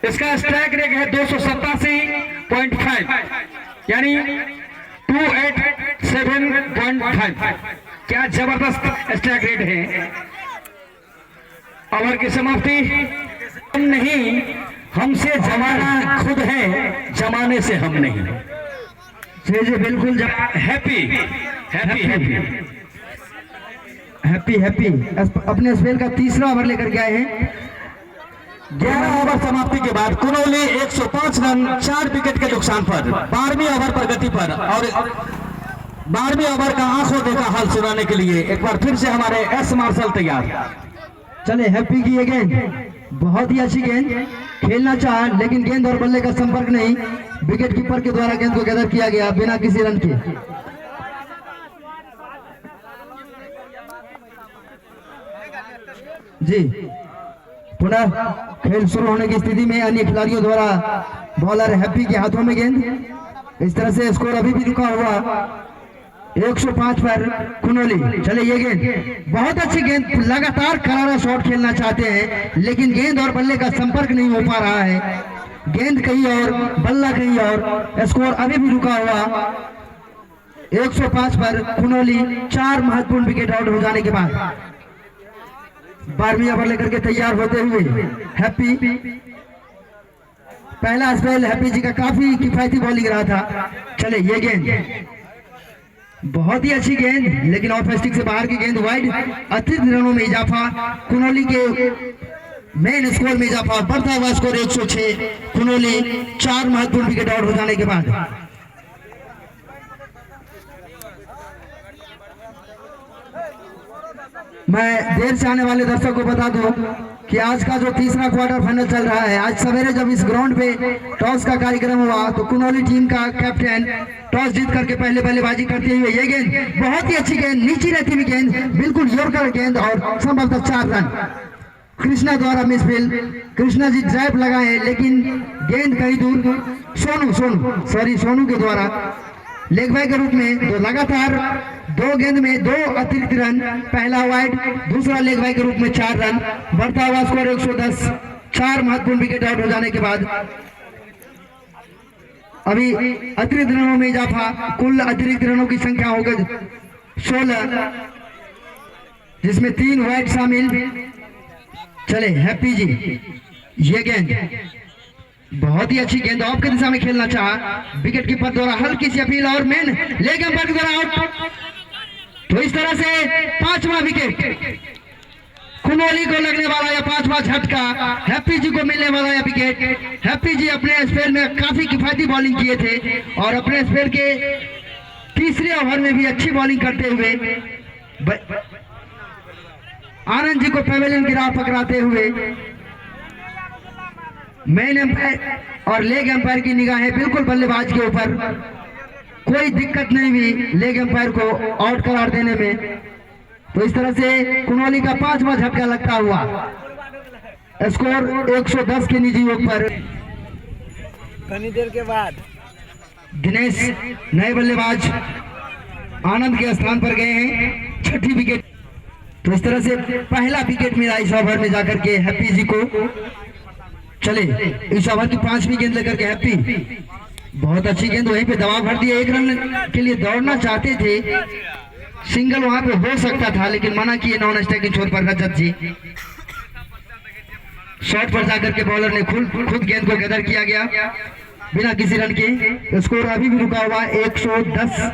इसका स्ट्राइक रेट है 287.5 यानी 287.5। क्या जबरदस्त स्ट्राइक रेट है। ओवर की समाप्ति नहीं, हमसे जमाना खुद है, जमाने से हम नहीं। जी जी बिल्कुल, happy happy happy happy happy अपने स्पेल का तीसरा ओवर लेकर के आए हैं। 11 ओवर समाप्ति के बाद कुनौली 105 रन 4 विकेट के नुकसान पर 12वीं ओवर प्रगति पर। और 12वीं ओवर का आंखों देखा हाल सुनाने के लिए एक बार फिर से हमारे एस मार्शल तैयार। चले हैप्पी की ये गेंद, बहुत ही अच्छी गेंद, खेलना चाहा लेकिन गेंद और बल्ले का संपर्क नहीं, विकेट कीपर के द्वारा गेंद को गैदर किया गया बिना किसी रन के। जी पुनः खेल शुरू होने की स्थिति में अन्य खिलाड़ियों द्वारा बॉलर हैप्पी के हाथों में गेंद। इस तरह से स्कोर अभी भी रुका हुआ 105 पर कुनौली। चले ये गेंद, बहुत अच्छी गेंद, लगातार करारा शॉट खेलना चाहते हैं लेकिन गेंद और बल्ले का संपर्क नहीं हो पा रहा है, गेंद कहीं और बल्ला कहीं और, स्कोर अभी भी रुका हुआ 105 पर कुनौली। 4 महत्वपूर्ण विकेट आउट हो जाने के बाद 12वीं ओवर लेकर के तैयार होते हुए हैप्पी। पहला स्पेल हैप्पी जी का काफी किफायती बॉलिंग रहा था। चले ये गेंद, बहुत ही अच्छी गेंद लेकिन ऑफ स्टिक से बाहर की गेंद, वाइड, अतिरिक्त रनों में इजाफा, कुनौली के मेन स्कोर में इजाफा, बढ़ता हुआ स्कोर 106 कुनौली। 4 महत्वपूर्ण विकेट आउट हो जाने के बाद मैं देर से आने वाले दर्शकों को बता दूं कि आज का जो तीसरा क्वार्टर फाइनल चल रहा है, आज सवेरे जब इस ग्राउंड पे टॉस का कार्यक्रम हुआ तो कुनौली टीम का कैप्टन टॉस जीत करके पहले बल्लेबाजी करते हुए ये गेंद, बहुत ही अच्छी गेंद, नीचे रहती हुई गेंद, बिल्कुल यॉर्कर गेंद और संभवतः 4 रन कृष्णा द्वारा मिसफील्ड। कृष्णा जी ड्राइव लगाए लेकिन गेंद कहीं दूर, सोनू के द्वारा लेग बाय के रूप में तो लगातार 2 गेंद में 2 अतिरिक्त रन, पहला वाइड, दूसरा लेग बाय के रूप में 4 रन, बढ़ता हुआ स्कोर 110। 4 महत्वपूर्ण विकेट आउट हो जाने के बाद अभी अतिरिक्त रनों में इजाफा, कुल अतिरिक्त रनों की संख्या हो गई 16, जिसमें 3 वाइड शामिल। चले हैप्पी जी, ये गेंद बहुत ही अच्छी गेंद ऑफ की दिशा में खेलना चाहा, विकेट कीपर द्वारा हल्की सी अपील और मेन लेग एम्पायर के द्वारा आउट। तो इस तरह से 5वां विकेट कुनोली को लगने वाला या 5वां झटका हैप्पी जी को मिलने वाला यह विकेट। हैप्पी जी अपने स्पेल में काफी किफायती बॉलिंग किए थे और अपने स्पेल के तीसरे ओवर में भी अच्छी बॉलिंग करते हुए आनंद जी को पेवेलियन की राह पकड़ाते हुए मेन एम्पायर और लेग एम्पायर की निगाहें बिल्कुल बल्लेबाज के ऊपर, कोई दिक्कत नहीं हुई लेग एम्पायर को आउट करार देने में। तो इस तरह से कुनोली का 5वां झटका लगता हुआ स्कोर 110 के निजी योग पर। कनी देर के बाद दिनेश नए बल्लेबाज आनंद के स्थान पर गए हैं, 6ठी विकेट। तो इस तरह से पहला विकेट मिला इस ओवर में जाकर के हैप्पी जी को। चले इस ओवर की 5वीं गेंद लेकर के हैप्पी, बहुत अच्छी गेंद वहीं पे दबाव भर दिया, 1 रन के लिए दौड़ना चाहते थे, सिंगल वहां पे हो सकता था लेकिन मना किए नॉन स्ट्राइकिंग छोर पर रजत जी। शॉट पर जाकर के बॉलर ने खुद गेंद को गदर किया गया बिना किसी रन के। स्कोर अभी भी रुका हुआ 110।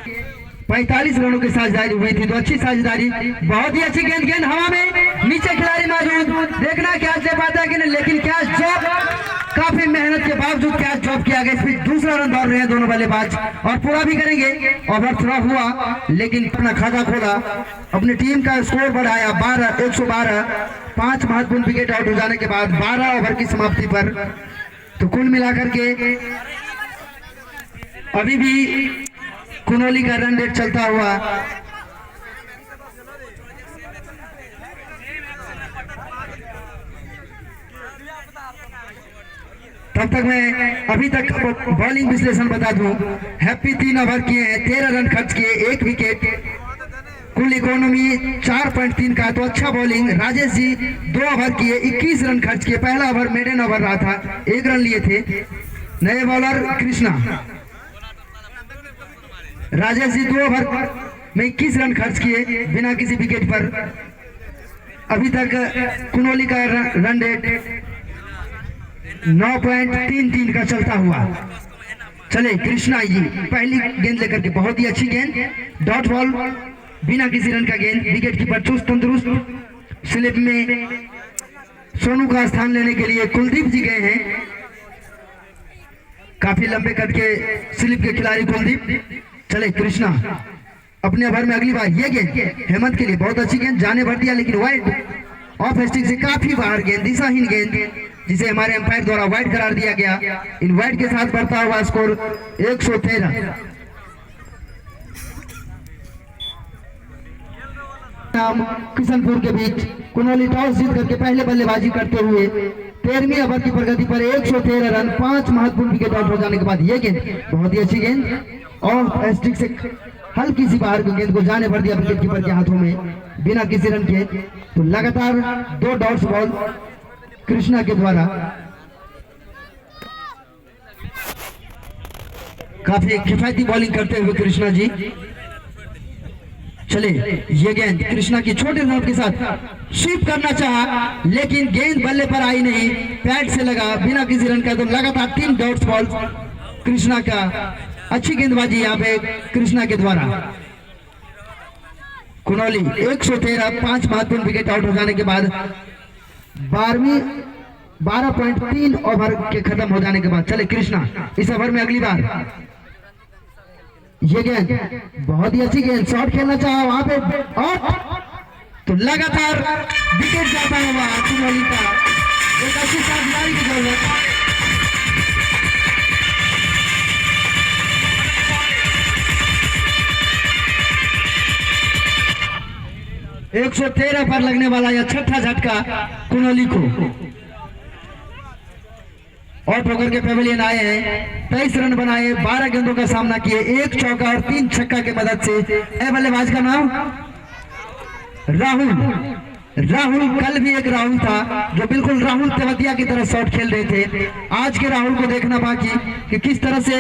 45 रनों की साझेदारी हुई थी, तो अच्छी साझेदारी, बहुत ही अच्छी गेंद, गेंद हवा में, नीचे खिलाड़ी मौजूद, देखना कैच ले पाता है कि नहीं, लेकिन कैच ड्रॉप, काफी मेहनत के बावजूद कैच ड्रॉप किया गया। इसमें दूसरा रन दौड़ रहे हैं दोनों बल्लेबाज और पूरा भी करेंगे। ओवर थ्रो हुआ लेकिन अपना खाता खोला, अपनी टीम का स्कोर बढ़ाया 112। 5 महत्वपूर्ण विकेट आउट हो जाने के बाद 12 ओवर की समाप्ति पर, तो कुल मिलाकर के अभी भी कुनोली का रन रेट चलता हुआ तब तक मैं अभी तक बॉलिंग विश्लेषण बता दूं। हैप्पी 3 ओवर किए हैं, 13 रन खर्च किए, 1 विकेट, कुल इकोनॉमी 4.3 का, तो अच्छा बॉलिंग। राजेश जी 2 ओवर किए, 21 रन खर्च किए, पहला ओवर मेडन ओवर रहा था, 1 रन लिए थे। नए बॉलर कृष्णा, राजेश जी 2 ओवर में 21 रन खर्च किए बिना किसी विकेट पर। अभी तक कुनोली का रन रेट 9.33 का चलता हुआ। चले कृष्णा जी पहली गेंद लेकर के, बहुत ही अच्छी गेंद, डॉट बॉल, बिना किसी रन का गेंद, विकेट कीपर चुस्त तंदुरुस्त। स्लिप में सोनू का स्थान लेने के लिए कुलदीप जी गए हैं, काफी लंबे कट के स्लिप के खिलाड़ी कुलदीप। चले कृष्णा अपने ओवर में अगली बार, ये गेंद हेमंत के लिए बहुत अच्छी गेंद, जाने भर दिया लेकिन वाइड ऑफ स्टिक से काफी बाहर गेंद, दिशाहीन गेंद, जिसे हमारे अंपायर द्वारा वाइड करार दिया गया। इन वाइड के साथ बढ़ता हुआ स्कोर 113। किशनपुर के बीच कुनोली टॉस जीत करके पहले बल्लेबाजी करते हुए 13वीं ओवर की प्रगति पर 113 रन, 5 महत्वपूर्ण विकेट आउट हो जाने के बाद ये गेंद बहुत ही अच्छी गेंद और स्टिक से हल्की सी बाहर की गेंद को जाने भर दिया विकेट कीपर के हाथों में बिना किसी रन के। तो लगातार 2 डॉट्स बॉल कृष्णा के द्वारा, काफी किफायती बॉलिंग करते हुए कृष्णा जी। चले ये गेंद कृष्णा की छोटे नोट के साथ स्वीप करना चाहा लेकिन गेंद बल्ले पर आई नहीं, पैड से लगा बिना किसी रन का। तो लगातार 3 डॉट्स बॉल कृष्णा का, अच्छी गेंदबाजी यहाँ पे कृष्णा के द्वारा। कुनोली 113, 5 महत्वपूर्ण विकेट आउट हो जाने के बाद 12.3 ओवर के खत्म हो जाने के बाद। चले कृष्णा इस ओवर में अगली बार, ये गेंद बहुत ही अच्छी गेंद, शॉट खेलना चाहा वहां पे और तो लगातार विकेट जाता हुआ कुनोली का, एक अच्छी साझेदारी की जरूरत। 113 पर लगने वाला यह 6ठा झटका कुनोली को। आउट होकर के पेविलियन आए हैं। 23 रन बनाए, 12 गेंदों का सामना किए, 1 चौका और 3 छक्का की मदद से। बल्लेबाज का नाम राहुल। राहुल कल भी एक राहुल था जो बिल्कुल राहुल तेवतिया की तरह शॉट खेल रहे थे। आज के राहुल को देखना बाकी कि किस तरह से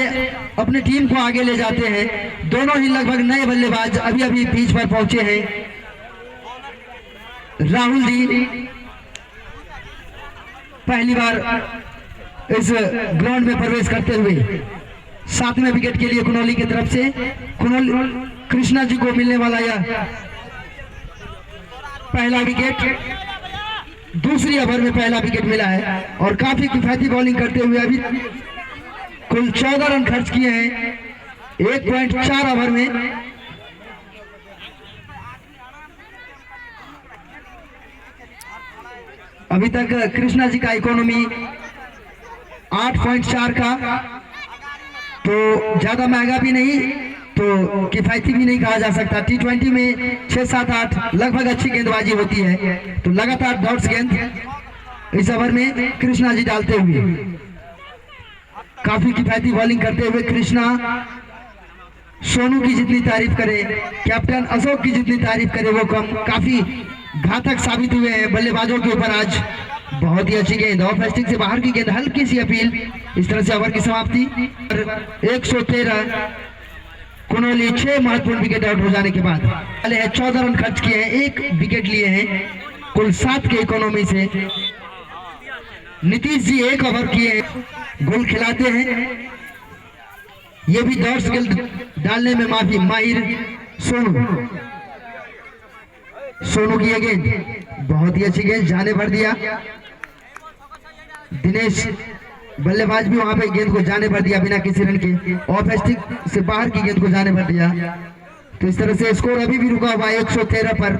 अपनी टीम को आगे ले जाते हैं। दोनों ही लगभग नए बल्लेबाज अभी अभी पिच पर पहुंचे हैं। राहुल जी पहली बार इस ग्राउंड में प्रवेश करते हुए 7वें विकेट के लिए कुनौली की तरफ से कृष्णा जी को मिलने वाला यह पहला विकेट। दूसरी ओवर में पहला विकेट मिला है और काफी किफायती बॉलिंग करते हुए अभी कुल 14 रन खर्च किए हैं 1.4 ओवर में। अभी तक कृष्णा जी का इकोनॉमी 8.4 का, तो ज्यादा महंगा भी नहीं तो किफायती भी नहीं कहा जा सकता। T20 में 6, 7, 8 लगभग अच्छी गेंदबाजी होती है, तो लगातार डॉट्स गेंद इस ओवर में कृष्णा जी डालते हुए काफी किफायती बॉलिंग करते हुए कृष्णा सोनू की जितनी तारीफ करे, कैप्टन अशोक की जितनी तारीफ करे वो कम। काफी घातक साबित हुए हैं बल्लेबाजों के ऊपर आज। बहुत ही अच्छी गेंद, ऑफ स्टिक से बाहर की गेंद, हल्की सी अपील। इस तरह से ओवर की समाप्ति। 113 कुनौली 6 महत्वपूर्ण विकेट आउट हो जाने के बाद पहले है 14 रन खर्च किए हैं, 1 विकेट लिए हैं कुल 7 के इकोनॉमी से। नीतीश जी 1 ओवर किए, गोल खिलाते हैं। ये भी डॉट्स गेंद डालने में माफी माहिर सोनू की ये गेंद बहुत ही अच्छी गेंद, जाने भर दिया। दिनेश बल्लेबाज भी वहां पे गेंद को जाने भर दिया बिना किसी रन के, ऑफ स्टिक से बाहर की गेंद को जाने भर दिया। तो इस तरह से स्कोर अभी भी रुका हुआ है 113 पर।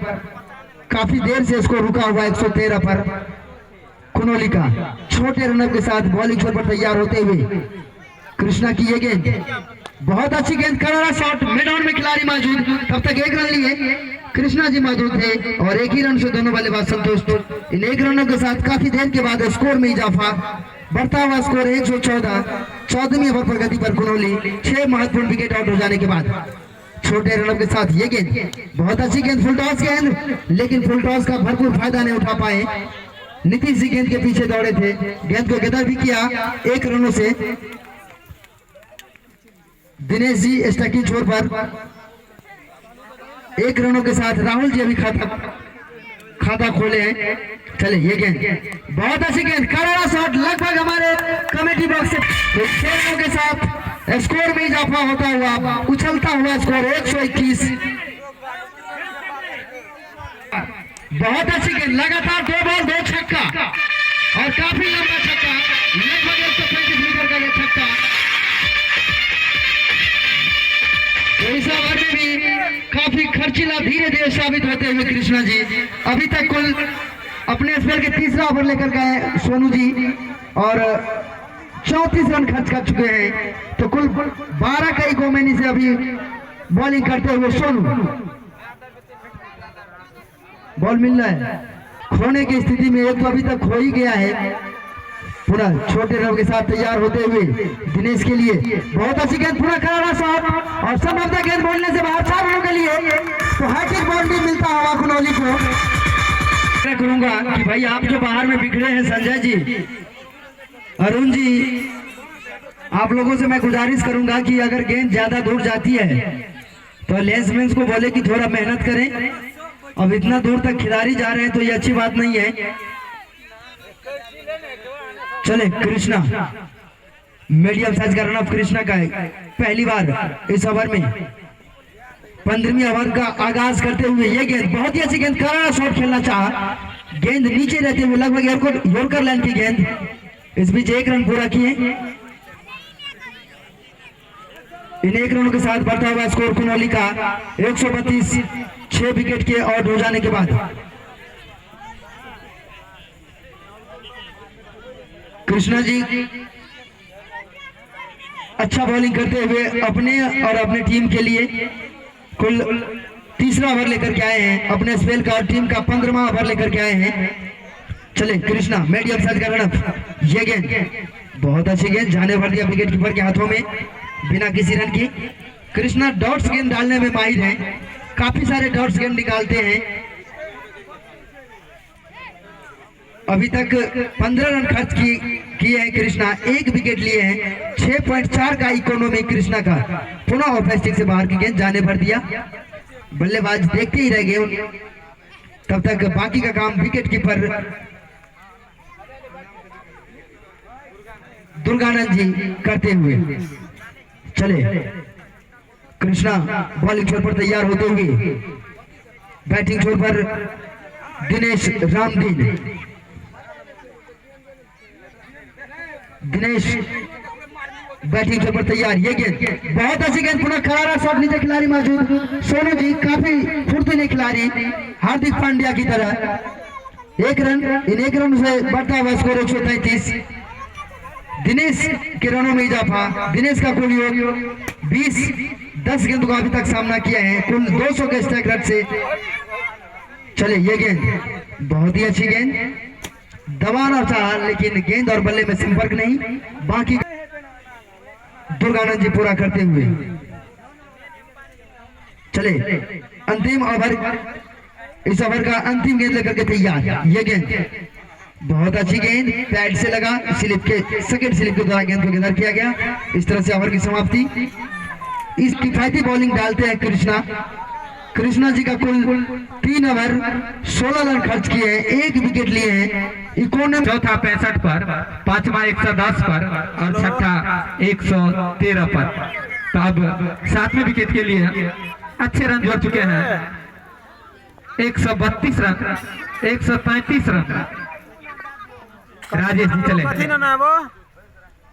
काफी देर से स्कोर रुका हुआ है 113 पर। कुनौली का छोटे रनअप के साथ बॉलिंग छोर पर तैयार होते हुए कृष्णा की ये गेंद बहुत अच्छी गेंद, करारा शॉट, मिडऑन में खिलाड़ी मौजूद। तब तक 1 रन लिए कृष्णा जी मौजूद थे और 1 ही रन से दोनों बल्लेबाज संतुष्ट। इन 1 रनों के साथ काफी देर के बाद स्कोर में इजाफा, बढ़ता हुआ स्कोर 114। 14वीं ओवर प्रगति पर कुनौली 6 महत्वपूर्ण विकेट आउट हो जाने के बाद छोटे रनअप के साथ ये गेंद बहुत अच्छी गेंद, फुल टॉस गेंद, लेकिन फुल टॉस का भरपूर फायदा नहीं उठा पाए। नीतीश जी गेंद के पीछे दौड़े थे, गेंद को गदर भी किया 1 रनों से। दिनेश जी स्टैकिंग छोर पर 1 रनों के साथ राहुल जी अभी खाता खोले हैं। चले ये गेंद बहुत अच्छी गेंद, करारा शॉट, लगभग हमारे कमेटी बॉक्स से 6 रनों के साथ स्कोर में इजाफा होता हुआ उछलता हुआ स्कोर 121। बहुत अच्छी गेंद, लगातार 2 बॉल 2 छक्का और काफी लंबा छक्का, लगभग 135 मीटर का ये छक्का। तो इस ओवर में भी काफी खर्चीला धीरे धीरे साबित होते हुए कृष्णा जी अभी तक कुल अपने स्पेल के 3रा ओवर लेकर गए सोनू जी और 34 रन खर्च कर चुके हैं। तो कुल 12 का इकोनॉमी से अभी बॉलिंग करते हुए सोनू। बॉल मिल रहा है, खोने की स्थिति में एक तो अभी तक खो ही गया है। पुनः छोटे रन के साथ तैयार होते हुए दिनेश के लिए बहुत अच्छी गेंद, पूरा करारा शॉट और संभवतः गेंद बोलने से बाहर 4 रनों के लिए तो हैट्रिक बाउंड्री मिलता हुआ कुनौली को। मैं कहूंगा कि भाई आप जो बाहर में बिखरे हैं संजय जी, अरुण जी, आप लोगों से मैं गुजारिश करूंगा कि अगर गेंद ज्यादा दूर जाती है तो लेंसमैन को बोले कि थोड़ा मेहनत करें। अब इतना दूर तक खिलाड़ी जा रहे हैं तो ये अच्छी बात नहीं है। चले कृष्णा, मीडियम साइज का रनअप कृष्णा का है। पहली बार इस ओवर में 15वीं ओवर का आगाज करते हुए ये गेंद बहुत ही अच्छी गेंद, करारा शॉट खेलना चाहा, गेंद नीचे रहते हुए लगभग यॉर्कर लाइन की गेंद। इस बीच 1 रन पूरा किए। इन 1 रनों के साथ बढ़ता हुआ स्कोर कुनौली का 132 6 विकेट के आउट हो जाने के बाद। कृष्णा जी अच्छा बॉलिंग करते हुए अपने और अपने टीम के लिए कुल 3रा ओवर लेकर के आए हैं। अपने स्पेल का और टीम का 15वां ओवर लेकर के आए हैं। चले कृष्णा, मीडियम साइज का रनअप, ये गेंद बहुत अच्छी गेंद, जाने भर दिया विकेट कीपर के हाथों में बिना किसी रन की। कृष्णा डॉट्स गेंद डालने में माहिर हैं, काफी सारे डॉट्स गेंद निकालते हैं। अभी तक 15 रन खर्च किए हैं कृष्णा, 1 विकेट लिए हैं। 6.4 का इकोनॉमी कृष्णा का। पुनः ऑफ स्टिक से बाहर की गेंद, जाने भर दिया। बल्लेबाज देखते ही रह गए, तब तक बाकी का काम विकेट कीपर दुर्गानंद जी करते हुए। चले कृष्णा बॉलिंग छोर पर तैयार होते हुए, बैटिंग छोर पर दिनेश रामदीन। दिनेश बैटिंग छोर पर तैयार, ये गेंद बहुत अच्छी गेंद, पुनः करारा शॉट, नीचे खिलाड़ी मौजूद। सोनू जी काफी फुर्तीले खिलाड़ी, हार्दिक पांड्या की तरह। 1 रन, इन 1 रन से बढ़ता हुआ स्कोर 133। दिनेश के रनों में इजाफा। दिनेश का कुल योग 20-10 गेंद को अभी तक सामना किया है, कुल 200 के स्ट्राइक रेट से। चले ये गेंद बहुत ही अच्छी गेंद, दबाना चाहा लेकिन गेंद और बल्ले में संपर्क नहीं। बाकी दुर्गानंद जी पूरा करते हुए। चले अंतिम ओवर, इस ओवर का अंतिम गेंद लेकर के तैयार। ये गेंद बहुत अच्छी गेंद, पैड से लगा, स्लिप के सेकंड स्लिप के द्वारा गेंद को गेंदर किया गया। इस तरह से ओवर की समाप्ति। इस किफायती बॉलिंग डालते हैं कृष्णा। कृष्णा जी का कुल 3 ओवर 16 रन खर्च किए हैं, 1 विकेट लिए हैं। इकोनॉमी चौथा 65 पर, पांचवा 110 पर और छठा 113 पर। तो अब 7वें विकेट के लिए अच्छे रन जोड़ चुके हैं। 132 रन, 135 रन। राजेश जी चले,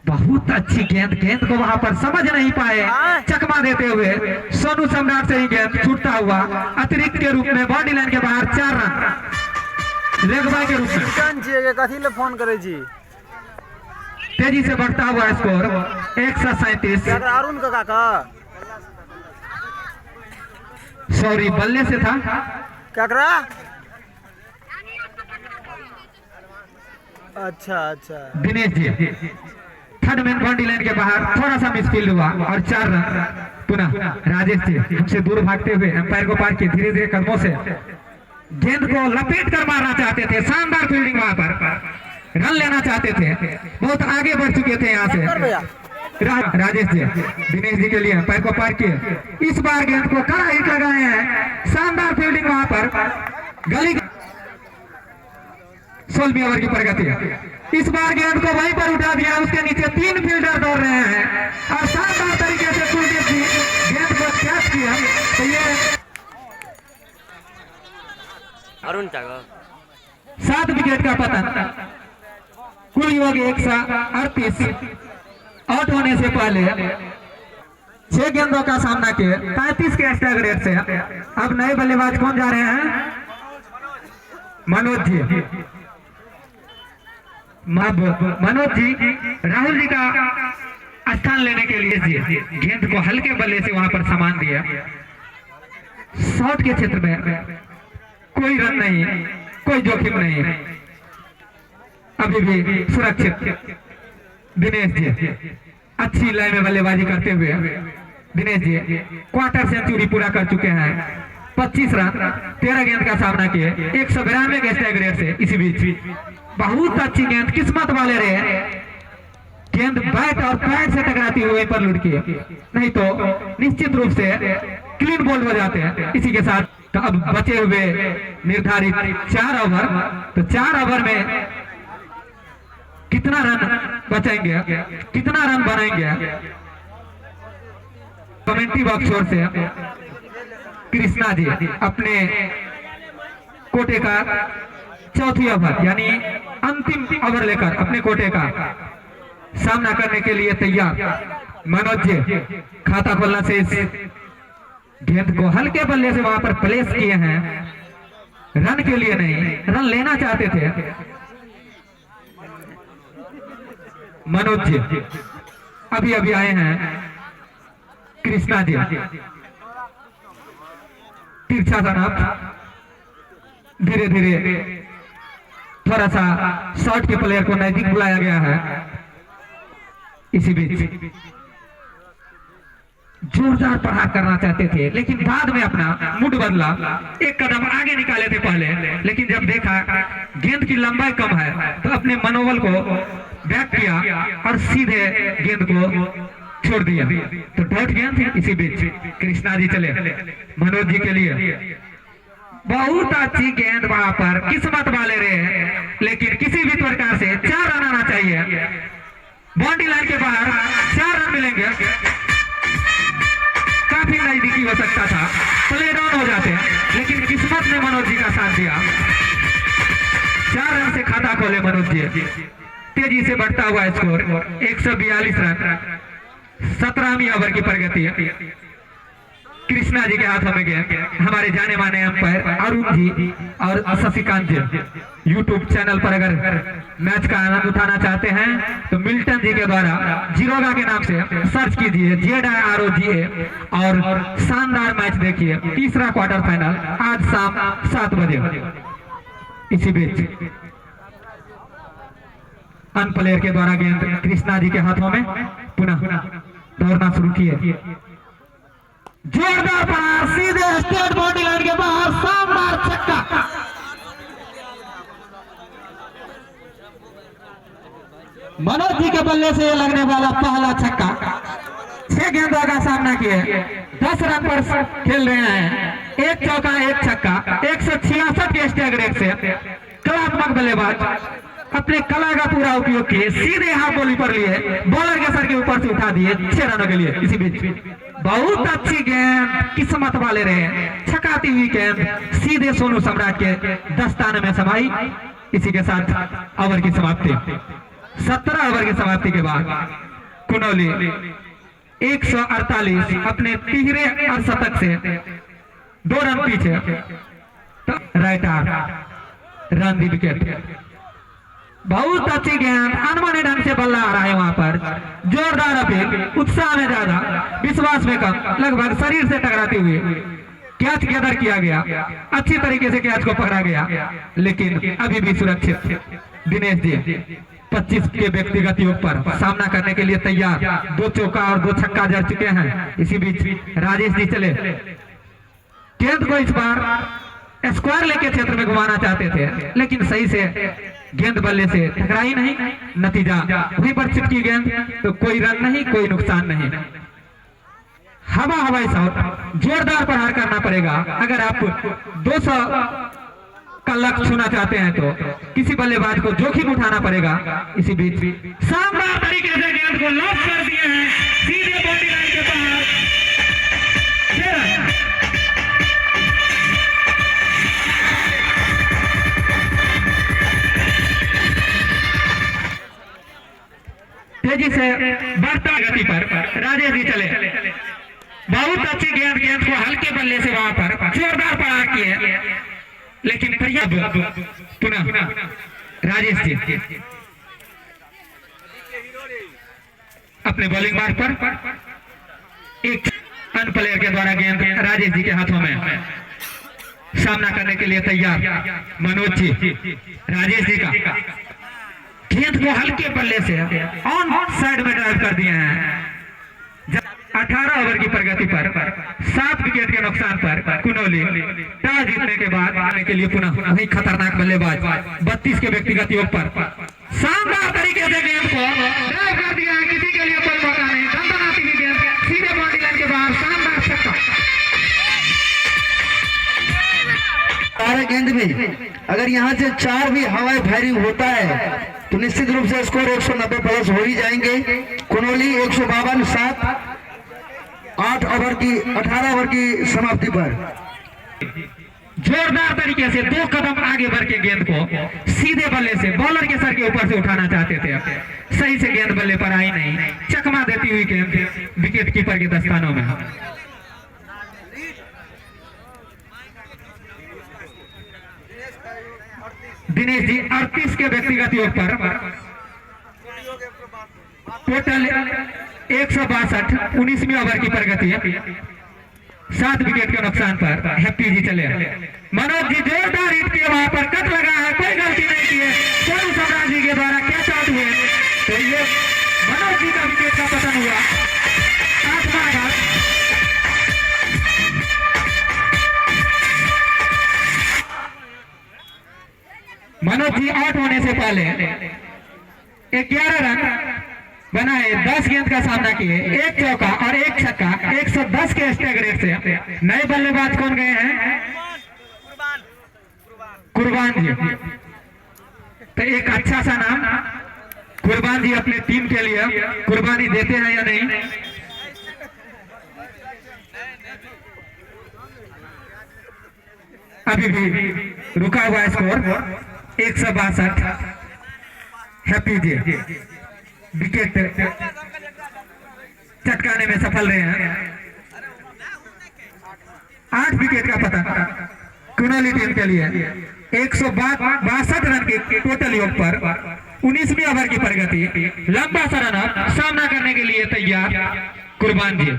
बहुत अच्छी गेंद, गेंद को वहां पर समझ नहीं पाए, चकमा देते हुए सोनू सम्राट से ही गेंद छूटता हुआ अतिरिक्त के रूप में बाउंड्री लाइन के बाहर 4 रन लेग बाय के रूप में। कथी ले फोन करे जी? तेजी से बढ़ता हुआ स्कोर 137। अरुण का सॉरी, बल्ले से था। क्या करा? अच्छा Dinesh ji third man boundary line के बाहर थोड़ा सा मिसफील्ड हुआ और 4 रन। पुनः राजेश जी हमसे दूर भागते हुए एम्पायर को पार किए, धीरे धीरे कदमों से गेंद को लपेट कर मारना चाहते थे। शानदार फील्डिंग, वहां पर रन लेना चाहते थे, बहुत आगे बढ़ चुके थे यहाँ से राजेश जी। दिनेश जी के लिए एम्पायर को पार किए, इस बार गेंद को कड़ा हिट लगाए हैं। शानदार फील्डिंग वहां पर, गली 16वीं ओवर की प्रगति। इस बार गेंद को वहीं पर उठा दिया, उसके नीचे 3 फील्डर दौड़ रहे हैं और शानदार तरीके से कुलदीप जी गेंद को कैच किया। तो ये अरुण 7 विकेट का पतन, कुल योग 138। आउट होने से पहले 6 गेंदों का सामना किए, 35 के स्ट्राइक रेट से। अब नए बल्लेबाज कौन जा रहे हैं? मनोज जी। मनोज जी राहुल जी का स्थान लेने के लिए गेंद को हल्के बल्ले से वहां पर सामान दिया। शॉट के क्षेत्र में कोई रन नहीं, कोई जोखिम नहीं, अभी भी सुरक्षित। दिनेश जी अच्छी लाइन में बल्लेबाजी करते हुए दिनेश जी क्वार्टर सेंचुरी पूरा कर चुके हैं। 25 रन 13 गेंद का सामना किए, 192 के स्ट्राइक रेट से। इसी बीच बहुत अच्छी गेंद, किस्मत वाले रहे, गेंद बैट और पैड से टकराती हुई पर लुढ़ की, नहीं तो निश्चित रूप से क्लीन बॉल हो जाते हैं। इसी के साथ तो अब बचे हुए निर्धारित 4 ओवर, तो 4 ओवर में कितना रन बचाएंगे, कितना रन बनाएंगे? कमेंट्री बॉक्स ओर से कृष्णा जी अपने कोटे का चौथी ओवर यानी अंतिम ओवर लेकर अपने कोटे का सामना करने के लिए तैयार। मनोज जी खाता खोलना से इस गेंद को हल्के बल्ले से वहां पर प्लेस किए हैं, रन के लिए नहीं, रन लेना चाहते थे। मनोज जी अभी अभी आए हैं। कृष्णा जी तिरछा तरफ धीरे धीरे थोड़ा सा शॉट के प्लेयर को नजदीक बुलाया गया है। इसी बीच जोरदार प्रहार करना चाहते थे, लेकिन बाद में अपना मूड बदला, एक कदम आगे निकाले थे पहले, लेकिन जब देखा गेंद की लंबाई कम है तो अपने मनोबल को बैक किया और सीधे गेंद को छोड़ दिया, तो डॉट गेंद थी। इसी बीच कृष्णा जी चले मनोज जी के लिए, बहुत अच्छी गेंद वहां पर, किस्मत वाले रहे, लेकिन किसी भी प्रकार से 4 रन आना चाहिए। बाउंड्री लाइन के बाहर 4 रन मिलेंगे, काफी नजदीकी हो सकता था, प्ले डाउन हो जाते हैं, लेकिन किस्मत ने मनोज जी का साथ दिया। 4 रन से खाता खोले मनोज जी। तेजी से बढ़ता हुआ स्कोर 142 रन, 17वीं ओवर की प्रगति। कृष्णा जी के हाथों में गेंद, हमारे जाने माने अंपायर अरुण जी और शशिकांत जी यूट्यूब चैनल पर अगर मैच का आनंद उठाना चाहते हैं तो मिल्टन जी के द्वारा जीरोगा के नाम से सर्च कीजिए, ZIROGA, और शानदार मैच देखिए। तीसरा क्वार्टर फाइनल आज शाम 7 बजे। इसी बीच अन प्लेयर के द्वारा गेंद कृष्णा जी के हाथों में पुनः दौड़ना शुरू किए। जोरदार पास सीधे स्टेट बाउंड्री लाइन के बाहर, शानदार छक्का। मनोज जी के बल्ले से लगने वाला पहला छक्का। 6 गेंदों का सामना किए, 10 रन पर खेल रहे हैं, 1 चौका 1 छक्का, 166 के स्ट्राइक रेट से कलात्मक बल्लेबाज अपने कला का पूरा उपयोग किए, सीधे हाथ बॉली पर लिए, बॉलर के सर के ऊपर से उठा दिए 6 रनों के लिए। इसी बीच बहुत अच्छी गेंद, किस्मत वाले रहे, छकाती हुई गेंद सीधे सोनू सम्राट के दस्ताने में समाई। इसी के साथ ओवर की समाप्ति। 17 ओवर की समाप्ति के बाद कुनौली 148 अपने तीसरे अर्धशतक से 2 रन पीछे, right arm run the wicket. बहुत अच्छी गेंद, अनमने ढंग से बल्ला आ रहा है वहां पर, जोरदार अपील, उत्साह में ज्यादा, विश्वास में कम, लगभग शरीर से टकराते हुए कैच गैदर किया गया, अच्छी तरीके से कैच को पकड़ा गया, लेकिन अभी भी सुरक्षित। दिनेश जी 25 के व्यक्तिगत योग पर सामना करने के लिए तैयार, 2 चौका और 2 छक्का जड़ चुके हैं। इसी बीच राजेश जी चले, गेंद को इस बार स्क्वायर लेके क्षेत्र में घुमाना चाहते थे, लेकिन सही से गेंद बल्ले से टकराई नहीं, नतीजा वहीं पर चिपकी गेंद, तो कोई रन नहीं, कोई नुकसान नहीं। हवाई शॉट, जोरदार प्रहार करना पड़ेगा अगर आप 200 का लक्ष्य छूना चाहते हैं, तो किसी बल्लेबाज को जोखिम उठाना पड़ेगा। इसी बीच शानदार तरीके से गेंद को लॉक कर दिए हैं, सीधे बाउंड्री लाइन के बाहर। तेजी से बढ़ता गति पर राजेश जी चले, बहुत अच्छी गेंद, गेंद को हल्के बल्ले से वहां पर जोरदार प्रहार किए, लेकिन पुनः राजेश जी अपने बॉलिंग मार्ग पर एक अन प्लेयर के द्वारा गेंद राजेश जी के हाथों में, सामना करने के लिए तैयार मनोज जी। राजेश जी का गेंद को हल्के बल्ले से ऑन साइड में ड्राइव कर दिए हैं। 18 ओवर की प्रगति पर 7 विकेट के नुकसान पर कुनौली टॉस जीतने के बाद आने के लिए पुनः वही खतरनाक बल्लेबाज 32 के व्यक्तिगत योग पर शानदार तरीके से गेंद को ड्राइव कर दिया है, किसी के लिए कोई मौका नहीं, दंदनाती हुई गेंद सीधे बाउंड्री लाइन के बाहर, शानदार छक्का। 12 गेंद में अगर यहाँ से 4 भी हवाई फायरिंग होता है तो निश्चित रूप से स्कोर 190 प्लस हो ही जाएंगे। कुनौली 152 7 8 ओवर की 18 ओवर की समाप्ति पर जोरदार तरीके से 2 कदम आगे बढ़ के गेंद को सीधे बल्ले से बॉलर के सर के ऊपर से उठाना चाहते थे, सही से गेंद बल्ले पर आई नहीं, चकमा देती हुई गेंद विकेट कीपर के दस्तानों में। दिनेश जी 38 के व्यक्तिगत योग पर टोटल 162, 19वीं ओवर की प्रगति, 7 विकेट के नुकसान पर हैप्पी जी चले। मनोज जी जोरदार हिट किए, वहां पर कट लगा है, कोई गलती नहीं की है, सोनू सम्राट जी के द्वारा कैच आउट हुए, तो ये मनोज जी का विकेट जी आउट होने से पहले 11 रन बनाए, 10 गेंद का सामना किए, एक चौका और एक छक्का, 110 के स्ट्राइक रेट से। नए बल्लेबाज कौन गए हैं? कुर्बान जी। तो एक अच्छा सा नाम कुर्बान जी अपने टीम के लिए कुर्बानी देते हैं या नहीं? अभी भी रुका हुआ स्कोर 162। हैप्पी जी विकेट चटकाने में सफल रहे हैं। 8 विकेट का पता कुनोली टीम के लिए। 162 रन के टोटल योग पर 19वीं ओवर की प्रगति। लंबा सा रन सामना करने के लिए तैयार कुर्बान जी।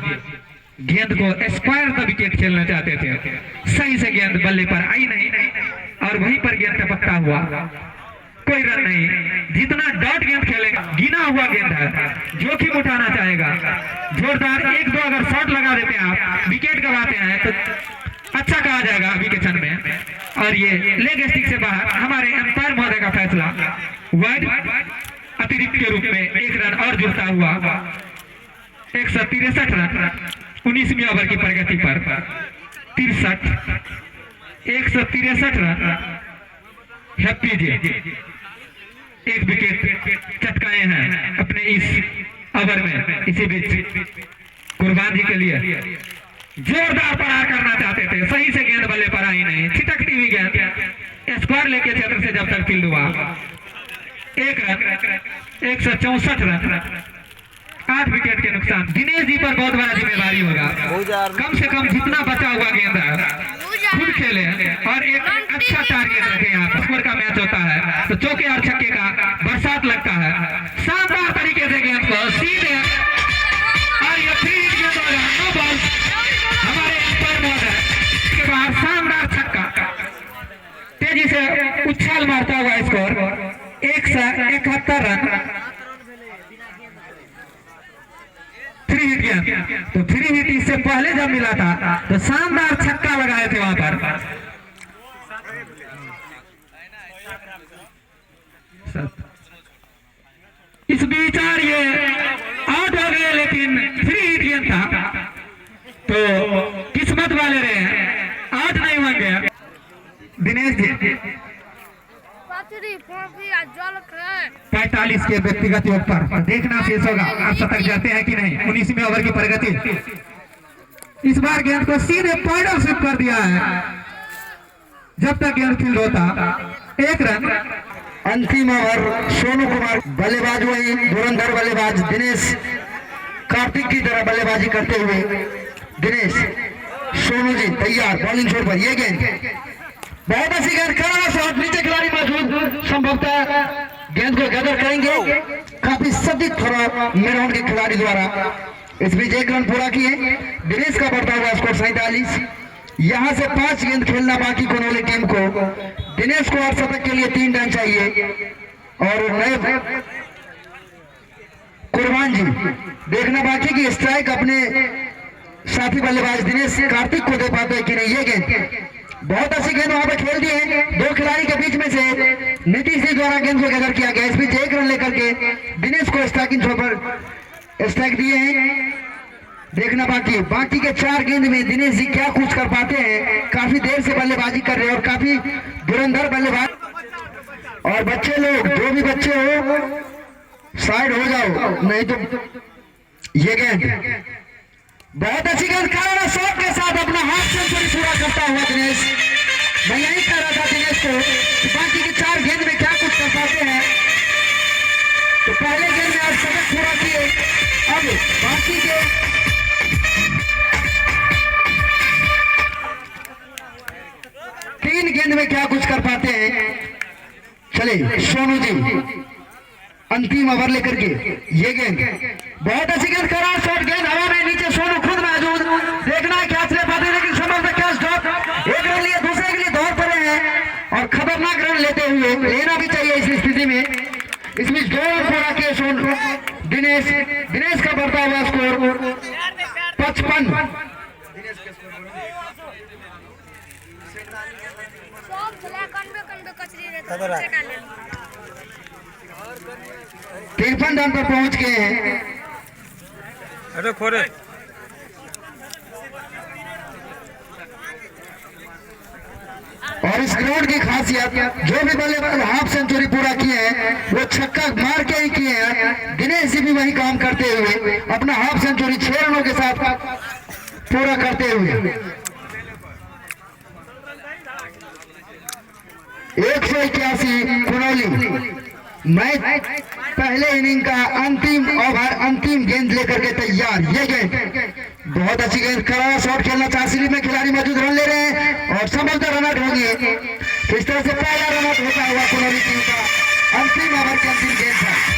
गेंद को स्क्वायर द विकेट खेलना चाहते थे, सही से गेंद बल्ले पर आई नहीं और वहीं पर गेंद टपकता हुआ, कोई रन नहीं। जितना डॉट गेंद खेलेगा, गिना हुआ गेंद है, जोखिम उठाना चाहेगा। जोरदार 1-2 अगर शॉट लगा देते हैं आप, विकेट गवाते हैं तो अच्छा कहा जाएगा अभी के क्षण में। और ये लेग स्टिक से बाहर, हमारे अंपायर महोदय का फैसला, वाइड अतिरिक्त के रूप में 1 रन और जुड़ता हुआ 163 रन 19वीं ओवर की प्रगति पर 163 रन। हैप्पी जी 1 विकेट चटकाए हैं अपने इस ओवर में। इसी बीच कुर्बान जी के लिए जोरदार प्रहार करना चाहते थे, सही से गेंद बल्ले पर आई नहीं, छिटकती हुई गेंद स्क्वायर लेके क्षेत्र से जब तक फील्ड हुआ 1 रन 164 रन 8 विकेट के नुकसान। दिनेश जी पर बहुत बड़ा जिम्मेदारी होगा, कम से कम जितना बचा हुआ गेंद है खुद खेले और एक अच्छा टारगेट रखे। यहाँ पर स्कोर का मैच होता है तो चौके और छक्के का बरसात लगता है। शानदार तरीके से गेंद को सीधे और ये 3 हिट गेंद होगा, नो बॉल। हमारे अंपायर महोदय के बाद शानदार छक्का, तेजी से उछाल मारता हुआ स्कोर 171 रन 3 हिट गेंद। तो 3 हिट इससे पहले जब मिला था तो शानदार छक्का लगाए थे वहां पर। इस बीच ये आउट हो गए, लेकिन 3 हिट गेंद था तो किस्मत वाले रहे, आउट नहीं होंगे। दिनेश जी 45 के व्यक्तिगत योग पर देखना शेष होगा, आप शतक जाते हैं कि नहीं। 19वीं ओवर की प्रगति। इस बार गेंद को सीधे पॉइंटर स्विप कर दिया है, जब तक गेंद फील्ड होता 1 रन। अंतिम ओवर सोनू कुमार बल्लेबाज वही धुरंधर बल्लेबाज दिनेश कार्तिक की तरह बल्लेबाजी करते हुए। दिनेश सोनू जी तैयार, बॉलिंग छोर पर ये गेंद बहुत अच्छी गेंद, कड़ा शॉट, नीचे खिलाड़ी मौजूद, संभवतः गेंद को गैदर करेंगे काफी सटीक थ्रो मेराउंड के खिलाड़ी द्वारा। इस बीच 1 रन पूरा किए, दिनेश का बढ़ता हुआ स्कोर 47। यहां से 5 गेंद खेलना बाकी कोनोली टीम को। दिनेश को 8 शतक के लिए 3 रन चाहिए और नए कुर्बान जी देखना बाकी की स्ट्राइक अपने साथी बल्लेबाज दिनेश कार्तिक को दे पाते हैं कि नहीं। ये गेंद बहुत अच्छी गेंद वहां पर खेल दी है, 2 खिलाड़ी के बीच में से नीतीश जी द्वारा गेंद को गैदर किया गया। इस बीच 1 रन लेकर के दिनेश को स्ट्राइकिंग थ्रो पर स्ट्राइक दिए हैं। देखना बाकी के 4 गेंद में दिनेश जी क्या कुछ कर पाते हैं। काफी देर से बल्लेबाजी कर रहे हैं और काफी धुरंधर बल्लेबाज। और बच्चे लोग, जो भी बच्चे हो साइड हो जाओ, नहीं तो ये गेंद बहुत अच्छी गेंद, काला शॉट के साथ अपना हाफ सेंचुरी पूरा करता हुआ दिनेश। मैं यही कह रहा था दिनेश को कि बाकी के 4 गेंद में क्या कुछ कर पाते हैं। तो पहले गेंद में आज शतक पूरा किए, अब बाकी के 3 गेंद में क्या कुछ कर पाते हैं। चलिए सोनू जी अंतिम ओवर लेकर के ये गेंद बहुत अच्छी गेंद, करा शॉट, गेंद हवा में, नीचे सोनू खुद मौजूद। देखना है क्या चले पाते, लेकिन समझ कैच ड्रॉप। 1 रन लिए, दूसरे के लिए दौड़ पड़े हैं और खतरनाक रन लेते हुए लेना भी चाहिए इस स्थिति में। इसमें 2 रन पूरा किए सोनू। दिनेश का बढ़ता हुआ स्कोर 55। क्या कर रहा है? 53 रन पर पहुंच गए हैं। अरे खोरे और इस ग्राउंड की खासियत, जो भी बल्लेबाज हाफ सेंचुरी पूरा किए हैं वो छक्का मार के ही किए हैं। दिनेश जी भी वही काम करते हुए अपना हाफ सेंचुरी 6 रनों के साथ पूरा करते हुए 181 कुनौली मैच पहले इनिंग का अंतिम ओवर, अंतिम गेंद लेकर के तैयार। ये गेंद बहुत अच्छी गेंद, कड़ा शॉट खेलना चाह स्लिप में खिलाड़ी मौजूद, रन ले रहे हैं और संभवतः रन आउट होंगे। इस तरह से पहला रन आउट होता हुआ कुनौली टीम का अंतिम ओवर की अंतिम गेंद था।